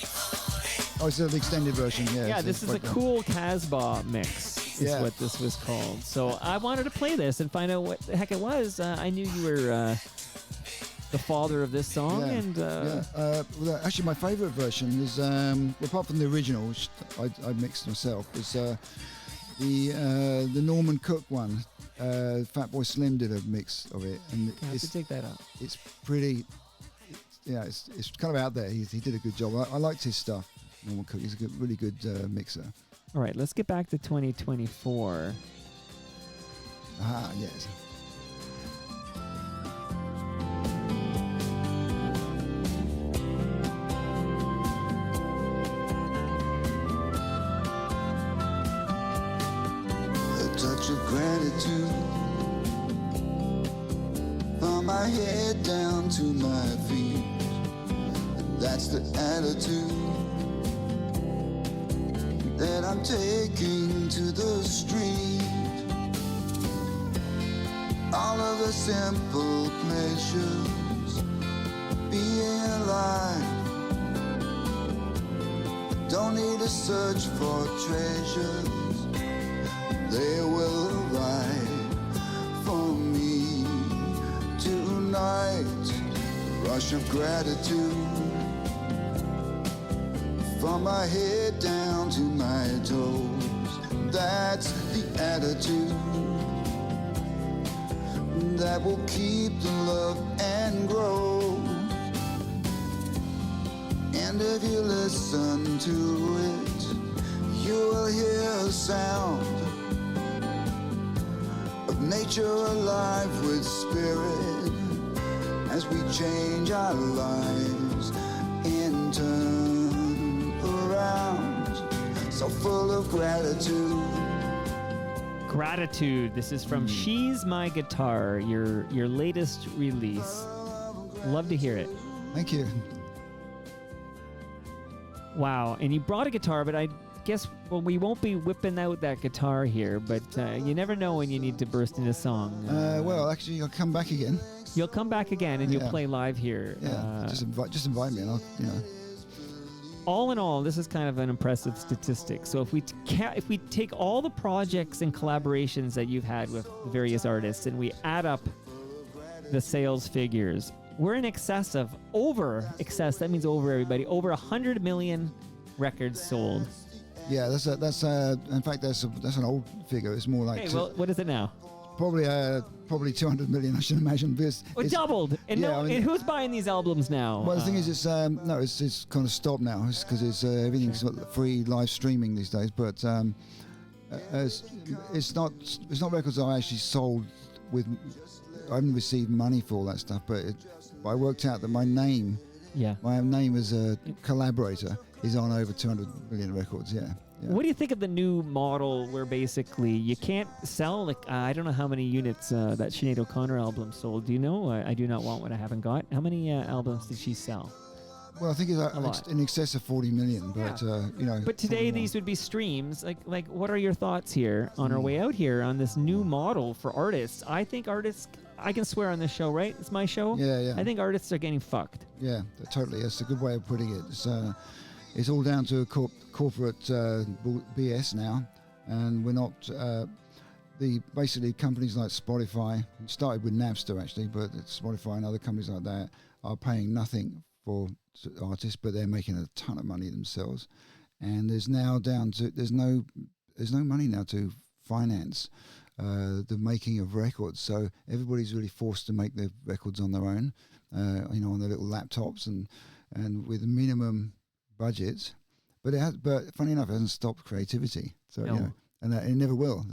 Oh, it's the extended version, yeah. Yeah, this is a cool Casbah mix, is what this was called. So I wanted to play this and find out what the heck it was. I knew you were the father of this song. Well, actually, my favourite version is, apart from the original, which I mixed myself, was the Norman Cook one. Fatboy Slim did a mix of it. And I have to take that out. It's pretty... it's kind of out there. He did a good job. I liked his stuff. Norman Cook. He's a really good mixer. All right, let's get back to 2024. Yes. From my head down to my feet, and that's the attitude that I'm taking to the street. All of the simple pleasures, being alive. Don't need to search for treasures, they will arrive for me tonight. Rush of gratitude from my head down to my toes. That's the attitude that will keep the love and grow. And if you listen to it, you will hear a sound of nature alive with spirit as we change our lives and turn around. So full of gratitude. Gratitude. This is from She's My Guitar, your latest release. Love to hear it. Thank you. Wow. And you brought a guitar, but I guess, well, we won't be whipping out that guitar here, but you never know when you need to burst into song. Well, actually, I'll come back again. You'll come back again and you'll Yeah. play live here. Yeah, just invite me, and I'll, you know. All in all, this is kind of an impressive statistic. So if we take all the projects and collaborations that you've had with various artists and we add up the sales figures, we're in excess of that means over everybody, over 100 million records sold. Yeah, that's in fact that's an old figure. It's more like Hey, well, what is it now? probably 200 million, I should imagine. Because It doubled. And, yeah, and who's buying these albums now? Well, the thing is, it's kind of stopped now. It's because everything's free live streaming these days. But it's not records I actually sold with. I haven't received money for all that stuff, but I worked out that my name as a collaborator is on over 200 million records. Yeah. What do you think of the new model where basically you can't sell, like, I don't know how many units that Sinead O'Connor album sold. Do you know? I Do Not Want What I Haven't Got. How many albums did she sell? Well, I think it's in excess of 40 million, but, you know. But today these would be streams. Like, what are your thoughts here on our way out here on this new model for artists? I think artists, I can swear on this show, right? It's my show. Yeah. I think artists are getting fucked. Yeah, totally. That's a good way of putting it. It's all down to corporate BS now, and we're not. Basically companies like Spotify, it started with Napster actually, but Spotify and other companies like that are paying nothing for artists, but they're making a ton of money themselves. And there's now there's no money now to finance the making of records, so everybody's really forced to make their records on their own, on their little laptops and with minimum budgets, but funny enough, it hasn't stopped creativity. So No. And it never will.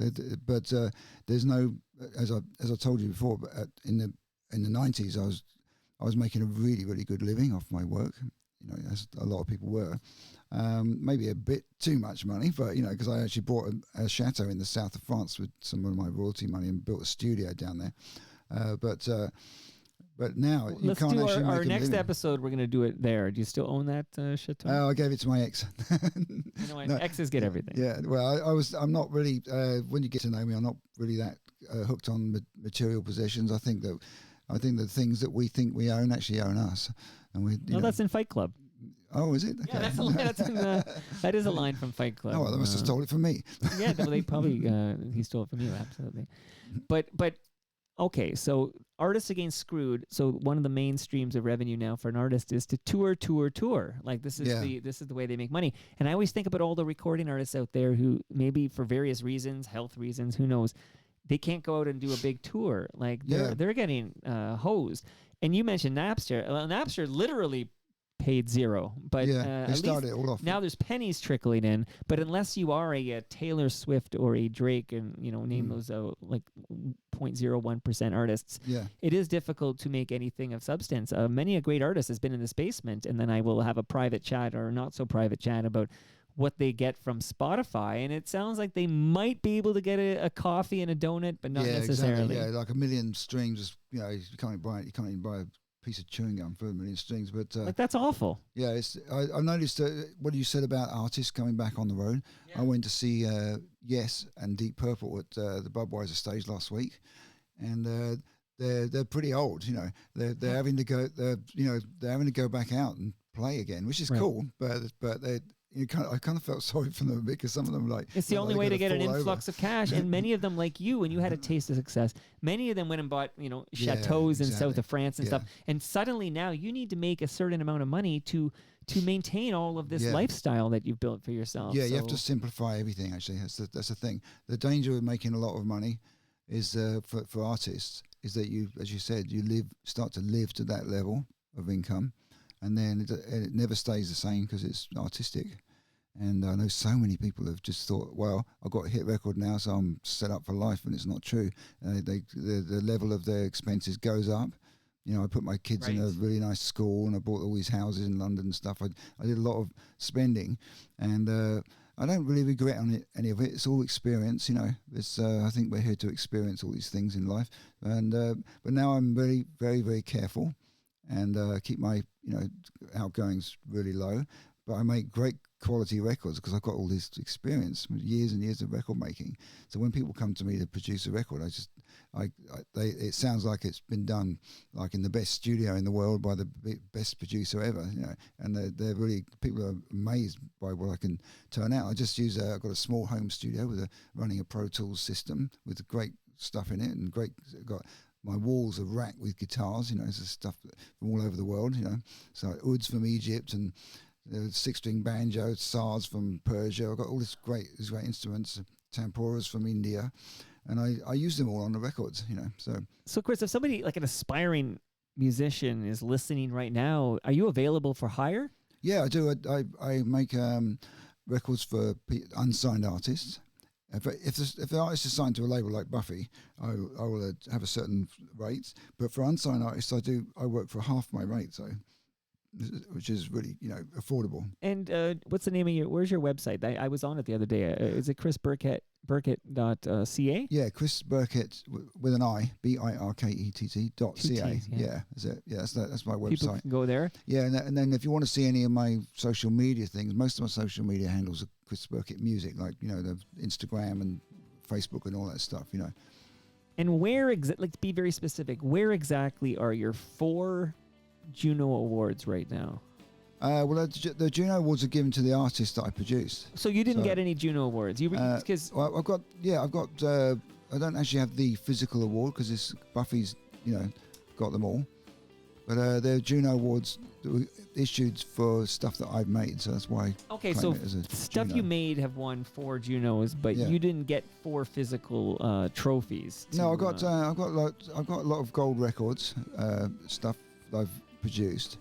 But there's no, as I told you before, but in the 90s, I was making a really, really good living off my work. As a lot of people were. Maybe a bit too much money, but because I actually bought a chateau in the south of France with some of my royalty money and built a studio down there. But now you can't actually make our a next living. episode. We're going to do it there. Do you still own that chateau? I gave it to my ex. You know what? No. Exes get everything. Yeah, well, I'm not really. When you get to know me, I'm not really that hooked on material possessions. I think the things that we think we own actually own us, and we. That's in Fight Club. Oh, is it? Okay. Yeah, that is a line from Fight Club. Oh, well, they must have stole it from me. Yeah, no, they probably he stole it from you, absolutely. But okay, so artists are getting screwed. So one of the main streams of revenue now for an artist is to tour. Like this is the way they make money. And I always think about all the recording artists out there who maybe for various reasons, health reasons, who knows, they can't go out and do a big tour. Like they're getting hosed. And you mentioned Napster. Well, Napster literally paid zero, but they started it all off. Now there's pennies trickling in, but unless you are a Taylor Swift or a Drake, and name those like 0.01% artists, it is difficult to make anything of substance. Many a great artist has been in this basement, and then I will have a private chat or not so private chat about what they get from Spotify, and it sounds like they might be able to get a coffee and a donut, but not necessarily. Exactly. Yeah, like a million streams. You can't even buy a piece of chewing gum for a million streams. But Like, that's awful. yeah, I noticed what you said about artists coming back on the road. I went to see Yes and Deep Purple at the Budweiser stage last week, and they're pretty old. They're having to go. They're having to go back out and play again, which is cool. But they. I kind of felt sorry for them because some of them it's the only way to get an influx of cash, and many of them, like you, when you had a taste of success, many of them went and bought chateaux in south of France and stuff, and suddenly now you need to make a certain amount of money to maintain all of this lifestyle that you've built for yourself. Yeah, you have to simplify everything. Actually, that's the thing. The danger of making a lot of money is for artists is that you, as you said, start to live to that level of income. And then it never stays the same because it's artistic. And I know so many people have just thought, well, I've got a hit record now, so I'm set up for life, and it's not true. The level of their expenses goes up. I put my kids in a really nice school, and I bought all these houses in London and stuff. I did a lot of spending, and I don't really regret any of it. It's all experience, I think we're here to experience all these things in life. And but now I'm very, very, very careful. And keep my outgoings really low, but I make great quality records because I've got all this experience, years and years of record making. So when people come to me to produce a record, it sounds like it's been done like in the best studio in the world by the best producer ever, and they're really, people are amazed by what I can turn out. I just I've got a small home studio running a Pro Tools system with great stuff in it, and my walls are racked with guitars, it's stuff from all over the world, So ouds from Egypt and six-string banjo, saz from Persia. I've got all these great instruments, tampuras from India, and I use them all on the records, So Chris, if somebody like an aspiring musician is listening right now, are you available for hire? Yeah, I do. I make records for unsigned artists. If the artist is signed to a label like Buffy, I will have a certain rate. But for unsigned artists, I work for half my rate, so which is really affordable. And what's the name of where's your website? I was on it the other day. Is it Chris Birkett? Birkett.ca? Yeah, Chris Birkett with an I, BIRKETT.ca. Yeah, that's it. Yeah, that's my website. People can go there. Yeah, and then if you want to see any of my social media things, most of my social media handles are Chris Birkett Music, like the Instagram and Facebook and all that stuff. And where let's be very specific. Where exactly are your 4 Juno Awards right now? Well, the Juno Awards are given to the artists that I produced. So you didn't get any Juno Awards? Because I've got. I don't actually have the physical award because Buffy's, got them all. But they're Juno Awards that were issued for stuff that I've made, so that's why. Okay, so stuff you made have won 4 Junos, but you didn't get 4 physical trophies. No, I've got a lot of gold records, stuff that I've produced.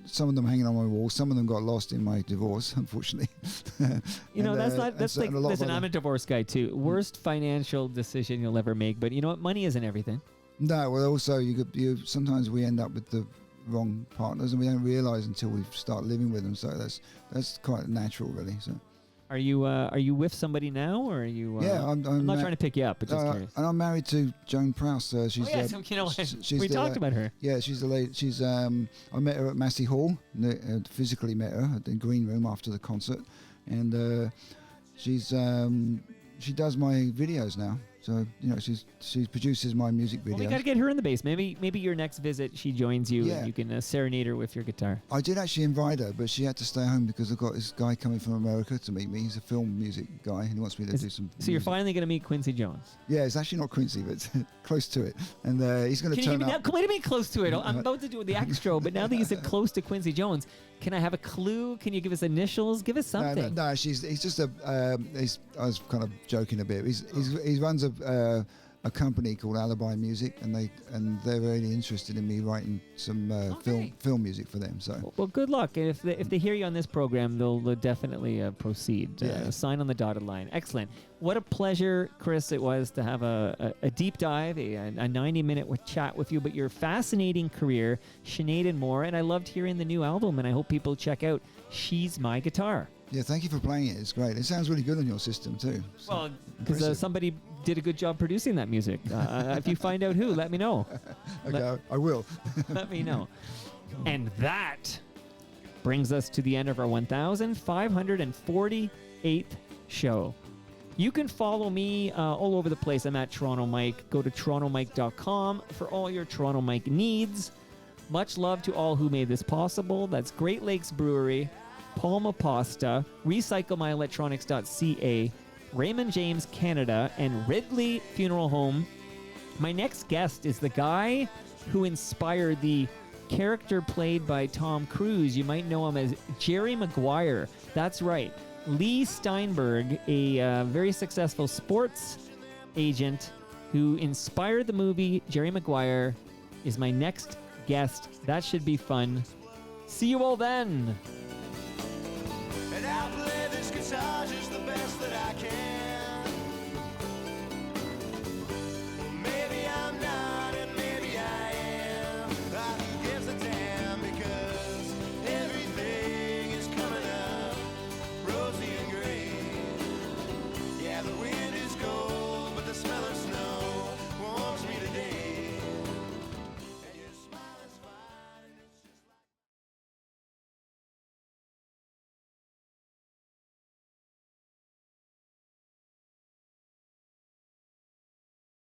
Some of them hanging on my wall. Some of them got lost in my divorce, unfortunately. That's like, listen, I'm a divorce guy too. Worst financial decision you'll ever make, but you know what? Money isn't everything. No, well, also sometimes we end up with the wrong partners, and we don't realize until we start living with them. So that's quite natural, really. So. Are you with somebody now, or are you? Yeah, I'm not trying to pick you up, but just curious. And I'm married to Joan Prowse. We talked about her. Yeah, she's the lady. I met her at Massey Hall. Physically met her at the green room after the concert, and she does my videos now. So she produces my music videos. Well, we got to get her in the bass. Maybe your next visit she joins you and you can serenade her with your guitar. I did actually invite her, but she had to stay home because I've got this guy coming from America to meet me. He's a film music guy and he wants me to do some. So music. You're finally going to meet Quincy Jones. Yeah, it's actually not Quincy, but close to it. And he's going to turn up. Wait a minute, close to it. I'm about to do the extra, but now that you said close to Quincy Jones, can I have a clue? Can you give us initials? Give us something. No, he's just I was kind of joking a bit. He runs a company called Alibi Music, and they're really interested in me writing some film music for them. So well, good luck. And if they hear you on this program, they'll definitely proceed. Sign on the dotted line. Excellent. What a pleasure, Chris, it was to have a deep dive, a 90-minute chat with you about your fascinating career, Sinead and more. And I loved hearing the new album, and I hope people check out She's My Guitar. Yeah, thank you for playing it. It's great. It sounds really good on your system too. So Well, because impressive. somebody did a good job producing that music. If you find out who, let me know. Okay, I will. Let me know. And that brings us to the end of our 1,548th show. You can follow me all over the place. I'm at Toronto Mike. Go to torontomike.com for all your Toronto Mike needs. Much love to all who made this possible. That's Great Lakes Brewery, Palma Pasta, RecycleMyElectronics.ca, Raymond James Canada, and Ridley Funeral Home. My next guest is the guy who inspired the character played by Tom Cruise. You might know him as Jerry Maguire. That's right. Lee Steinberg, a very successful sports agent who inspired the movie Jerry Maguire, is my next guest. That should be fun. See you all then. And I play this guitar just the best that I can.